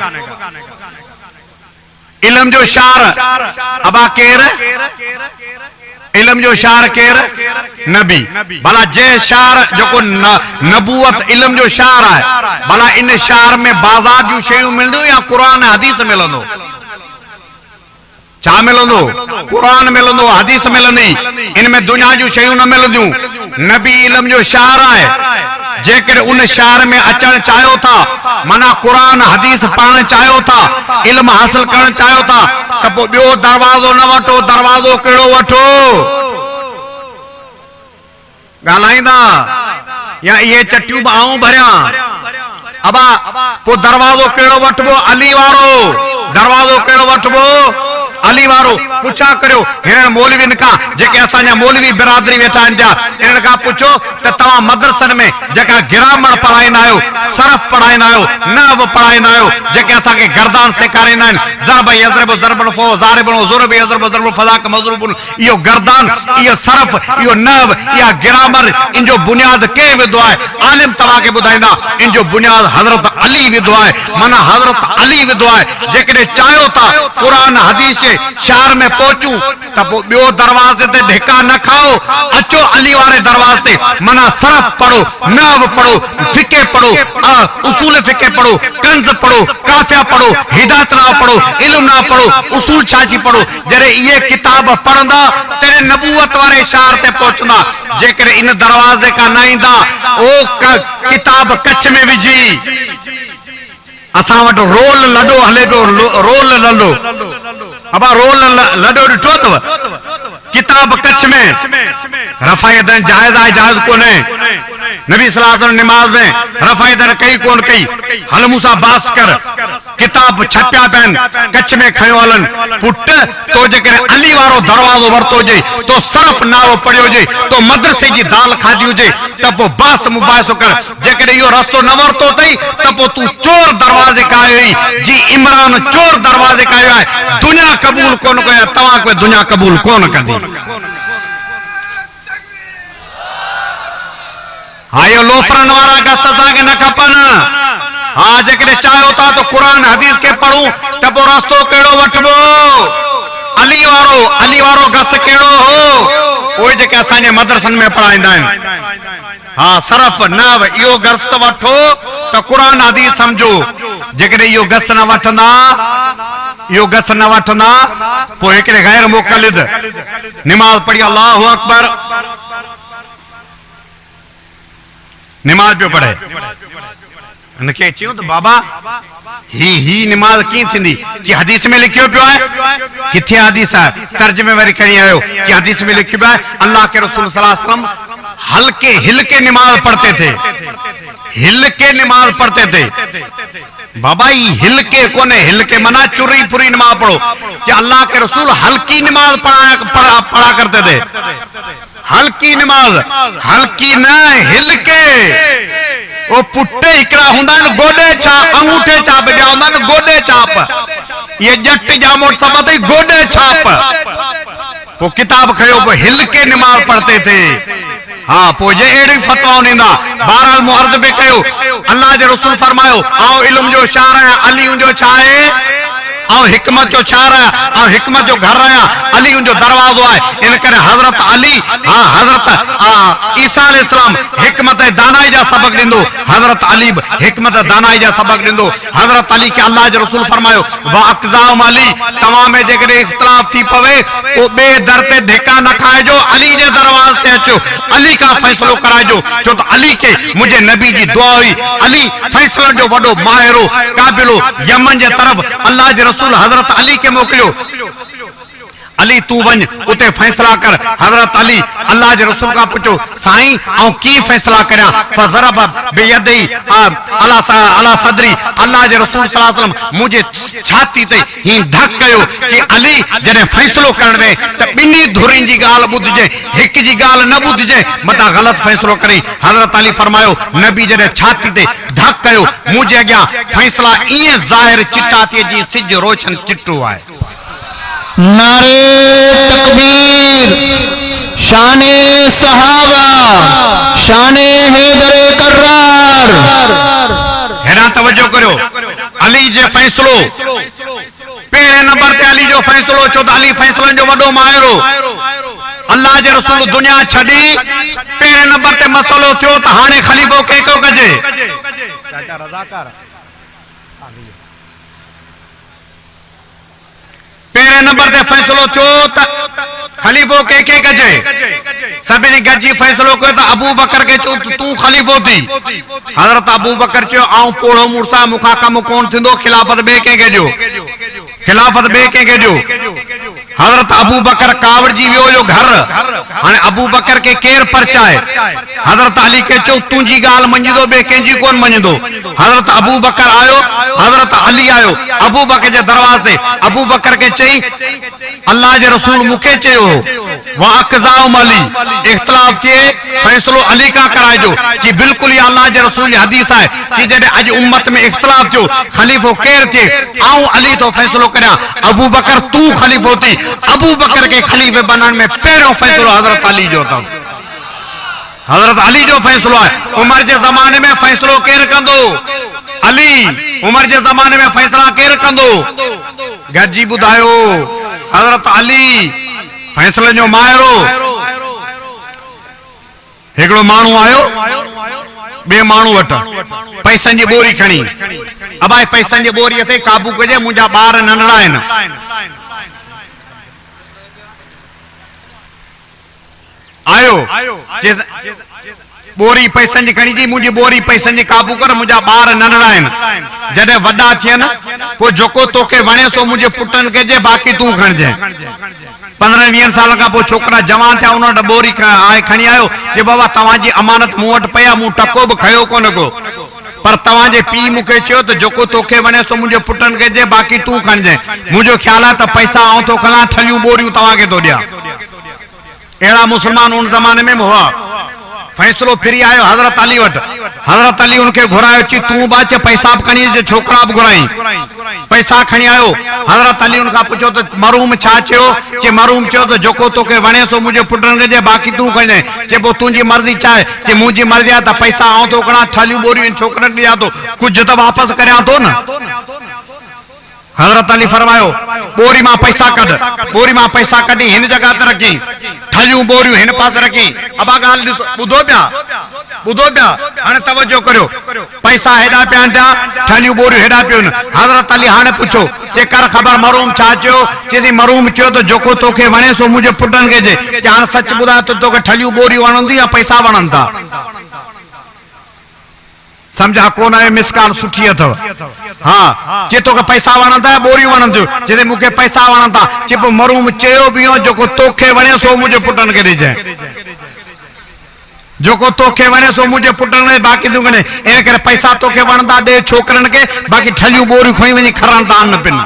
इल्म जो शार अबा केर इल्म जो शार केर नबी। भला जे शार जो को नबूवत इल्म जो शार है भला इन शार में बाजार जो शयूं मिलंदियूं या कुरान हदीस मिलंदो? छा मिलंदो? कुरान मिलंदो हदीस मिलंदी। इनमें दुनिया जो शयूं न मिलंदियूं। नबी इल्म जो शार है। जेकर उन शहर में अचण चाहो था माना कुरान हदीस पढ़ण चाहो था इल्म हासिल करण चाहो था तो ॿियो दरवाजो न वठो। दरवाजो कहिड़ो वठो? गालाइंदा या ये चट्टियूं आऊं भरिया अबा पो दरवाजो केड़ो वठबो अली वारो दरवाजो केड़ो वठबो अली वारो पुछा करियो हिन मौलवीन का जेके असांजा मौलवी बिरादरी वेठा आहिनि जा इन्हनि खां पुछो त तव्हां मदरसनि में जेका गिरामर पढ़ाईंदा आहियो सरफ पढ़ाईंदा आहियो नहव पढ़ाईंदा आहियो जेके असांखे गर्दान सेखारींदा आहिनि ज़रब यज़रब ज़रबन फो ज़ारिबन ज़ुरब यज़रब ज़रबन फज़ाक मज़रूबन इहो गर्दान इहो सरफ इहो नहव इहा गिरामर इन जो बुनियाद के विधो आहे आलिम तव्हांखे ॿुधाईंदा इन जो बुनियाद हज़रत अली विधो आहे माना हज़रत अली विधो आहे जेकॾहिं चाहियो था क़ुरान हदीस शहर में पहुचूं त पोइ ॿियो दरवाज़े ते धिका न खाओ अचो अली वारे दरवाज़े ते माना सरफ पढ़ो नहव पढ़ो फिके पढ़ो उसूल फिके पढ़ो कंज पढ़ो काफिया पढ़ो हिदायतनामा पढ़ो इल्मनामा पढ़ो उसूल छाजी पढ़ो जॾहिं इहे किताब पढ़ंदा तेरे नबूवत वारे शहर ते पहुचंदा जेकॾहिं इन दरवाज़े खां न ईंदा ओ किताब कच्छ में विझी असां वटि रोल लॾो हले पियो रोल लॾो अबा रोल लॾो ॾिठो अथव किताब कच्छ में रफ़ायतन जायज़ आहे जायज़ कोन्हे नबी सल्लल्लाहु अलैहि वसल्लम निमाज़ में रफ़ायतन कई कोन कई हल मूंसां बास कर किताब छपिया पिया कच्छ में खयो हलन पुट तो जेकॾहिं अली वारो दरवाज़ो वरितो हुजे तो सरफ नारो पढ़ियो हुजे तो मदरसे जी दाल खाधी हुजे त पोइ बास मुबाहिसो कर जेकॾहिं इहो रस्तो न वरितो अथई त पोइ तूं चोर दरवाज़े खां आयो आहीं जी इमरान चोर दरवाज़े खां आयो आहे दुनिया क़बूल कोन कयो तव्हां कोई दुनिया क़बूल कोन कंदी हाँ यो लोफरन वारा गस असांखे न खपनि हाँ जेकॾहिं चाहियो था तो क़ुरान हदीस के पढ़ूं त पोइ रस्तो कहिड़ो वठबो अली वारो गस कहिड़ो हो उहे जेके असांजे मदरसनि में पढ़ाईंदा आहिनि हाँ सरफ नहव इहो गस वठो त क़ुरान हदीस समझो जेकॾहिं इहो गस न वठंदा इहो गस न वठंदा पोइ हिकिड़े गैर मुक़लिद निमाज़ पढ़ी अल्लाहु अकबर निमाज पियो पढ़े उनखे चयो त बाबा ही निमाज कीअं थींदी कि हदीस में लिखियो पियो आहे किथे हदीस आहे तर्जुमे वरी खणी आयो कि हदीस में लिखियो पियो आहे अल्लाह के रसूल सल्लल्लाहु अलैहि वसल्लम हल्के हिलके निमाज पढ़ते थे हिलके निमाज पढ़ते थे बाबा ये हिलके कोने हिलके मना चुरी पुरी नमाज पढ़ो कि अल्लाह के रसूल हल्की नमाज पढ़ा करते थे हल्की नमाज हल्की न हिलके ओ पुट्टे हिकड़ा हुंदा न गोडे छाप अंगूठे छाप जा हुंदा न गोडे छाप ये जट जा मोट सबत गोडे छाप वो किताब खयो वो हिलके नमाज पढ़ते थे हाँ पो जे एड़ी फतवा नींदा बहरहाल मुअर्ज बे कयो अल्लाह जे रसूल फरमायो आओ इल्म जो शार है अली जो छाए आओ हिकमत जो शार है आओ हिकमत जो घर है अली जो दरवाजो है इन करे हजरत अली हाँ हजरत ईसा अलैहिस्सलाम हिकमत दानाई जा सबक दिंदो हजरत अली हिकमत दानाई जा सबक दिंदो हजरत अली के अल्लाह जे रसूल फरमायो वा अक़ज़ाम अली तमाम में जेकॾहिं इख्तिलाफ थी पवे ओ बे दर ते धिका न खाइजो अली जे दरवाज़े ते अचो अली का फैसलो कराइजो छो त अली के मुझे नबी जी दुआ हुई अली फैसलन जो वडो माहिरो काबिलो यमन जे तरफ अल्लाह जे रसूल हजरत अली के मोकिलियो अली तू वन उते फैसला कर हजरत अली अल्लाह जे रसूल का पूछो साईं औ की फैसला करया फजरब बेयदी अला सदरी अल्लाह जे रसूल सल्लल्लाहु अलैहि वसल्लम मुझे छाती ते ही धक कयो कि अली जने फैसलो करण में त बिनी धुरिन जी गाल बुधजे एक जी गाल न बुधजे मता गलत फैसलो करी हजरत अली फरमायो नबी जने छाती ते धक कयो मुझे अग्या फैसला ये जाहिर चिट्टा थी जी सिज रोशन चिट्टो है नारे तकबीर शाने सहाबा शाने हैदर कर्रार हेरा तवज्जो करो अली जे फैसलो पहले नंबर ते अली जो फैसलो छो त अली फैसलन जो वडो माहिरो अल्लाह जे रसूल दुनिया छडी पहले नंबर ते मसलो थियो त हाने खलीफो के को कजे चाचा रज़ाकार पहले नंबर ते फैसलो थियो त खलीफो के कजे सभिनी गजी फैसलो कयो त अबू बकर के चो तू खलीफो थी हजरत अबू बकर चयो आऊं पोड़ो मुरसा मुखा कम कोन थिंदो खिलाफत बे के ॾियो खिलाफत बे के ॾियो हजरत अबू बकर कावड़जी वियो जो घर हाने अबू बकर के केर परचाए हजरत अली के चो तुंजी गाल मंजदो बे केंजी कोन मंजदो हजरत अबू बकर आयो हजरत अली आयो अबू बकर जे दरवाजे अबू बकर के चई अल्लाह जे रसूल मुके चयो वा अक़ज़ाउम अली इख्तिलाफ के फैसलो अली का कराइजो जी बिल्कुल ये अल्लाह जे रसूल जी हदीस है जी जडे आज उम्मत में इख्तिलाफ जो खलीफो केर थे आऊं अली तो फैसलो करया अबू बकर तू खलीफो थी अबू बकर के खलीफे बनने में पहलो फैसलो हजरत अली जो था हजरत अली जो फैसलो है उमर के जमाने में फैसलो केर कंदो अली उमर के जमाने में फैसला केर कंदो गजी बुधायो हजरत अली फैसले जो मायरो एकड़ो मानू आयो बे मानू वट पैसन की बोरी खणी अबाई पैसन की बोरी थे काबू कजे मुझा बार नंढड़ा आहिनि आयो बोरी पैसन की खणी जी मुझी बोरी पैसन की काबू कर मुझा बार नंढड़ा आहिनि जडे वड्डा थियन पो जोको तोके वणे सो मुझे पुटन के जे बाकी तू खणजे 15-20 साल का पो छोकरा जवान थे उन्होंने बोरी आए खणी आयो जे बाबा तवाजी अमानत मूं वट पया मूं टको भी खयो कोन को पर तवाजे पी मुके चयो तो जोको तोके वणे सो मुझे पुटन के जे बाकी तू खणजे मुझो ख्याल है तो पैसा आऊं तो खला ठलियूं बोरियूं तवा के तो दिया एड़ा मुसलमान उन जमाने में हुआ फैसलो फिरी आयो हजरत अली वट हजरत अली उनके घुरायो ची तू बाचे पैसा खणी जे छोकरा भी घुराई पैसा खणी आयो हजरत अली उनका पूछो तो मरूम छा चयो चे मरूम चयो तो जोको तोके वणे सो मुझे पुटन के जे बाकी तू खणे चे बो तुंजी मर्जी चाहे चे मुजी मर्जी आ त पैसा आऊं तो कणा ठलियूं बोरियूं छोकरन दिया तो कुछ तो वापस करया तो न हजरत अली फरमायो बोरी मां पैसा कढ बोरी मां पैसा कढी हिन जगह ते रखी ठलियूं बोरियूं हिन पास रखी अबा गाल बुधो पिया हाने तवज्जो करियो पैसा हेडा पिया था ठलियूं बोरियूं हेडा पियो हजरत अली हाने पूछो जे कर खबर मरूम छा चयो चेसी मरूम चयो तो जोको तोके वणे सो मुझे पुटन के जे हां सच बुधा तो तोके ठलियूं बोरियूं वणंदी या पैसा वणन था समझा कोन है मिसकाल सुठी अथव हाँ जे तोके पैसा वणंदा बोरी वणंदियूं जे मुके पैसा वणंदा जे पो मरूम चयो बियो जोको तोखे वणे सो मुझे पुटन के ॾिजे जोको तोखे वणे सो मुझे पुटन के बाकी तू कने इन करे पैसा तोखे वणंदा दे छोकरन के बाकी ठलियूं बोरियूं खणी वणी खरण ता न पिन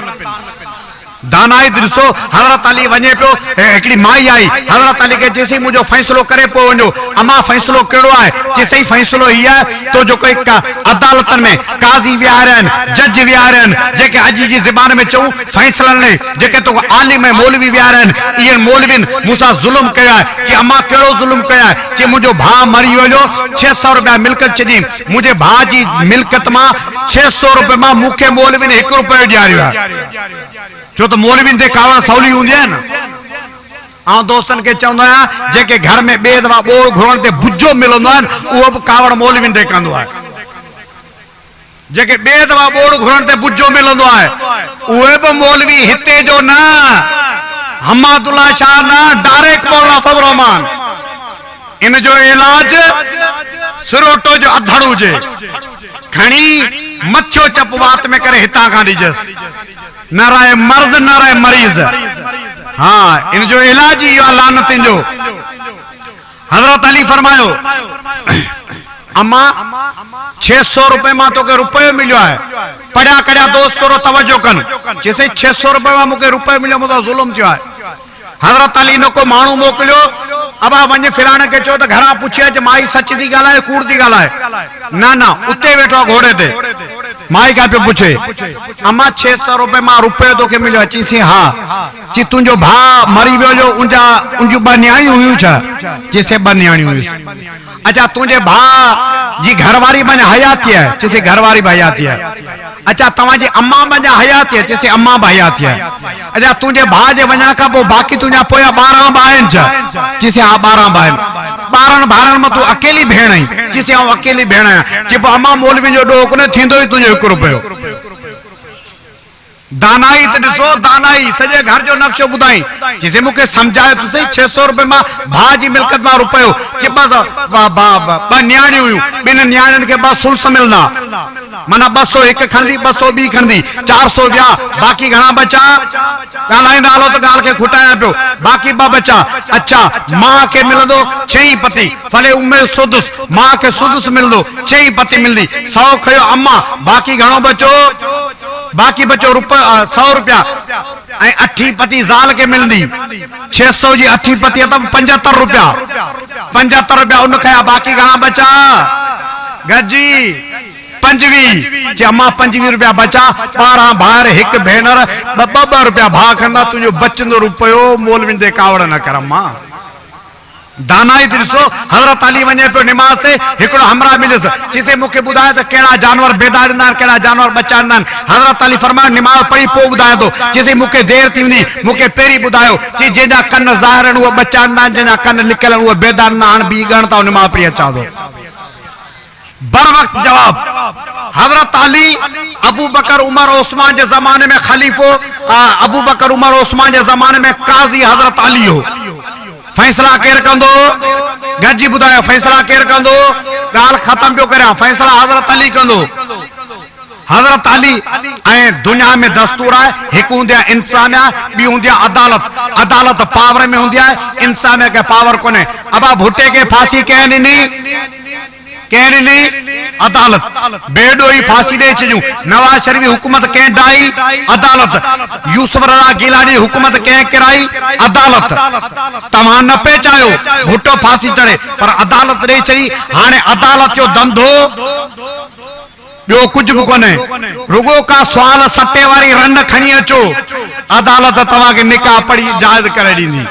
दानाई दिसो हजरत अली वने पियो एकड़ी माई आई हजरत अली के जैसे मुझो फैसलो करे पो वणो अमा फैसलो केड़ो है जैसे ही फैसलो ही है तो जो कोई अदालतन में काजी विहारन जज विहारन जेके अजी जी जुबान में चऊं फैसलन ले जेके तो आलिम मौलवी विहारन ये मौलविन मूसा जुल्म कया है जे अमा केड़ो जुल्म कया है जे मुझो भा मरी वयो 600 रुपया मिलकत चदी मुझे भा जी मिलकत मा 600 रुपया मा मुखे मौलविन 1 रुपयो ॾियारियो है जो तो मौलविन ते कावड़ सौली हुंदी है ना आ दोस्तन के चवंदो आ जेके घर में बे दवा बोर घुरण ते बुज्जो मिलंदो है वो भी कावड़ मौलविन ते कंदो है जेके बे दवा बोर घुरण ते बुज्जो मिलंदो है उहे भी मौलवी हिते जो ना हमादुल्ला शाह ना डायरेक्ट मौलाना फजल रहमान इन जो इलाज सिरोटो जो अधड़ू जे खणी मच्छो चप वात में करे हिता का ॾिजस न रहे मर्ज न रहे मरीज हाँ इन जो इलाज ही लानत जो हजरत अली फरमायो अम्मा 600 रुपए मां तो के रुपयो मिलो है पढ़ा कड़ा दोस्त तोरो तवज्जो कन जैसे 600 रुपए मां मुके रुपयो मिलो मुदा जुल्म थियो है हजरत अली नो को मानू मोकलियो अबा वने फिराने के चो तो घरा पूछिया जे माई सच दी गालाए कूड़ दी गालाए ना ना उते बैठो घोड़े ते माई का पे पूछे अम्मा 600 रुपए मां रुपयो तो के मिलो ची सी हां ची तुंजो भा मरी वियो जो उनजा उनजू बन्याणी हुई छा जैसे बन्याणी हुई अच्छा तुझे भा जी घरवारी बने हयाती है जैसे घरवारी हयाती है अच्छा तवाजी अम्मा बने हयाती है जैसे अम्मा हयाती है अच्छा तुझे भा जे वना का वो बाकी तुझा पोया 12 भाइन छा जैसे हां 12 भाइन 12 भारण में तू अकेली भेण आई जैसे हां अकेली भेण आया जे अम्मा मौलवी जो डोक न थिंदो ही तुझो 1 रुपयो दानाई तो ॾिसो, दानाई सॼे घर जो नक्शो ॿुधाई जिसे मूंखे सम्झायो तो सही। 600 रुपए मां भाउ जी मिल्कत मां रुपयो कि ॿ न्याणियूं हुयूं, ॿिनि न्याणियुनि खे 2 सुल्स मिलंदा, माना 200 हिकु खणंदी 200 ॿी खणंदी, 400 विया, बाक़ी घणा बचा? ॻाल्हाईंदा हलो त ॻाल्हि खे खुटाया पियो, बाक़ी 2 बचा। अच्छा, मां खे मिलंदो 6 पती, फले उम्मे सुदुस, मां खे सुदुस मिलंदो, 6 पती मिलंदी, 100 खयो अम्मा, बाक़ी घणो बचो? बाक़ी बचो 100 रुपया ऐं 8 पती ज़ाल के मिलंदी। 600 जी 8 पती त 75 रुपया, 75 रुपया उन खया, बाक़ी घणा बचा? गजी 25 जे अम्मा 25 रुपया बचा, 12 भार 1 भेनर, 2 रुपया भाउ खंदा, तुंहिंजो बचंदो रुपयो मौलविन जे कावड़ न कर अम्मा। दानाई ॾिसो, हज़रत अली वञे पियो निमाज़ से, हिकिड़ो हमरा मिलियुसि, चइसि मूंखे ॿुधाए त कहिड़ा जानवर बेदार ॾींदा आहिनि, कहिड़ा जानवर बचा ॾींदा आहिनि। हज़रत अली फरमायो निमाज़ पढ़ी पोइ ॿुधाए थो। चइसि मूंखे देरि थी वेंदी, मूंखे पहिरीं ॿुधायो। चई जंहिंजा कन ज़ाहिर आहिनि उहे बचा ॾींदा आहिनि, जंहिंजा कन लिकियल आहिनि उहे बेदार ॾींदा आहिनि। ॿी ॻण था निमाज़ पढ़ी अचां थो। बर वक्त जवाब, हजरत अली अबू बकर उमर उस्मान जे ज़माने में खलीफो, अबू बकर उमर उस्मान जे ज़माने में काज़ी हजरत अली हो। फैसला केर कंदो? गजी बुधायो फैसला केर कंदो? गाल खत्म पियो करियां, फैसला हजरत अली कंदो। हजरत अली ऐं दुनिया में दस्तूर है, एक हूंदी आहे इंसानिया, बी हूंदी आहे अदालत। अदालत पावर में हूंदी आहे, इंसानिया के पावर कोने। अबा भुट्टे के फांसी कंहिं ॾिनी? कंहिं ॾिनी? अदालत। बेडो ही फांसी ॾेई छॾियूं। नवाज शरीफ हुकूमत कंहिं ढाई? अदालत। यूसुफ रज़ा गिलानी हुकूमत कंहिं किराई? अदालत। तव्हां न पे चाहियो भुट्टो फांसी चढ़े, पर अदालत ॾेई छॾी। हाणे अदालत जो धंधो ॿियो कुछ भी कोने, रुगो का सुवाल सटे वारी रंड खणी अचो, अदालत तव्हांखे निकाह पढ़ी जायज़ करे ॾींदी।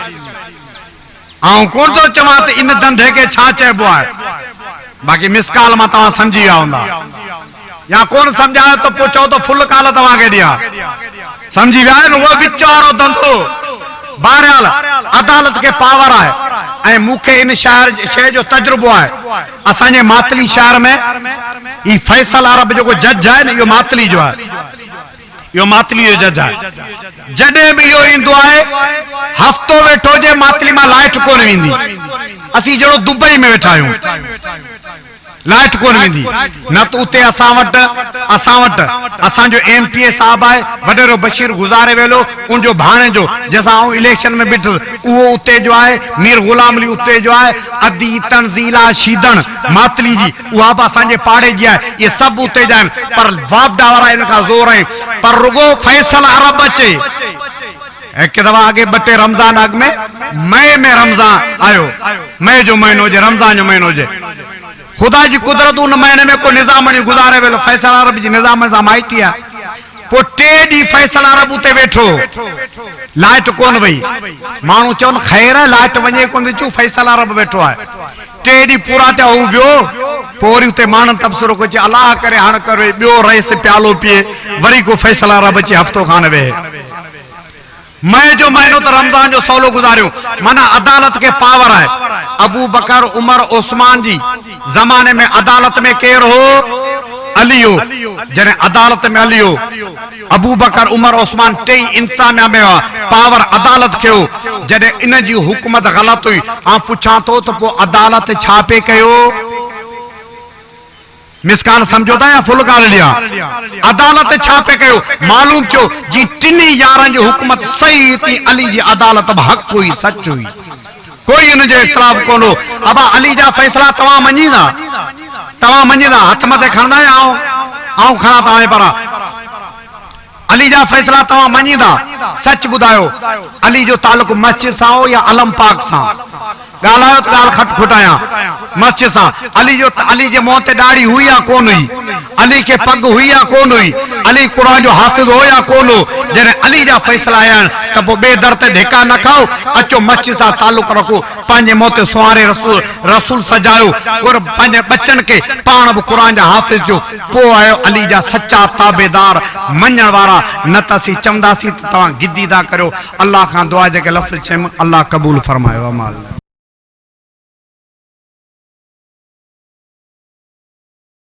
ऐं कोन थो चवां त इन धंधे के छा चइबो आहे, बाक़ी मिस कॉल में तव्हां समझी विया हूंदा, या कोन समझायो तो पोइ चओ तो फुल कॉल तव्हांखे ॾियां। समझी विया आहिनि? उहो विच वारो धंधो। बहरहाल अदालत के पावर है, ऐं मूंखे इन शहर जो तजुर्बो है। असांजे मातली शहर में ई फैसल अरब जो जज है न, इहो मातली जो है, इहो मातली जो जज है। जॾहिं बि इहो ईंदो आहे, हफ़्तो वेठो जे मातली मां लाइट कोन वेंदी। असीं जहिड़ो दुबई में वेठा आहियूं, लाइट कोन वेंदी। न तो उते असां वटि असांजो MPA साहब आहे वडेरो बशीर गुज़ारे वेलो, उनजो भाणे जो जैसा इलेक्शन में बिठुसि, उहो उते जो आहे। मीर गुलाम अली उते जो आहे। अदी तंज़ीला शीदण मातली जी, उहा बि असांजे पाड़े जी आहे। ये सभु उते जा आहिनि, पर वापडा वारा इन खां ज़ोर आहिनि। पर रुगो फैसल अरब अचे। एक दफ़ा आगे 2 रमज़ान अॻ में मई में रमज़ान आयो, मई जो महीनो हुजे, रमज़ान जो महीनो हुजे। खुदा जी कुदरत उन महीने में को निज़ाम नहीं गुज़ारे वेलो, फैसल अरब जी निज़ाम सां माइटी आहे। पोइ 3 ॾींहं फैसल अरब उते वेठो, लाइट कोन वई। माण्हू चवनि ख़ैर आहे लाइट वञे कोन थी, फैसल अरब वेठो आहे। 3 ॾींहं पूरा थिया, हू वियो। पोइ वरी उते माण्हुनि तबसरो कयो, अलाह करे हाणे करे ॿियो रईस प्यालो पीए, वरी को फैसल अरब अची हफ़्तो खान वेहे। मई जो महीनो तो रमजान जो सौलो गुजारियो, माना अदालत के पावर है। अबू बकर उमर उस्मान जी जमाने में अदालत में केर हो? अली हो। जने अदालत में अली हो, अबू बकर उमर उस्मान 3 इंसान में हुआ। पावर अदालत के हो। जने इन जी हुकूमत गलत हुई, आ पुछां तो पोइ अदालत छापे कयो? मिसकाल समझो था या फुल काल लिया? अदालत छापे कयो? मालूम क्यों जी 3 यारन जी हुकूमत सही थी। अली जी अदालत हक हुई, सच हुई, कोई इन जो इख्तिलाफ कोन हो। अब अली जा फैसला तव्हां मञीदा? तव्हां मञीदा? हथ मथे खणंदा या आऊं खणा तव्हांजे पारां? अली जा फैसला तव्हां मञीदा? सच ॿुधायो, अली जो ताल्लुक मस्जिद सां हो या अलम पाक सां? ॻाल्हायो त ॻाल्हि खट खुटाया। मस्जिद सां। अली जे मुंहं ते दाढ़ी हुई या कोन हुई? अली के पग हुई या कोन हुई? अली कुरान जो हाफ़िज़ हो या कोन हो? जॾहिं अली जा फैसला आया आहिनि त पोइ ॿिए दर ते धिका न खाओ, अचो मस्जिद सां ताल्लुक रखो, पंहिंजे मुंहं ते सुवारे रसूल सजायो, और पंहिंजे बच्चनि खे पाण बि कुरान जा हाफ़िज़ जो। पोइ आयो अली जा सच्चा ताबेदार मञण वारा। न त असीं चवंदासीं त तव्हां गिद्दी था करियो। अल्लाह खां दुआ जेके लफ़्ज़ चयमि, अल्लाह क़बूल फरमायो। अमाल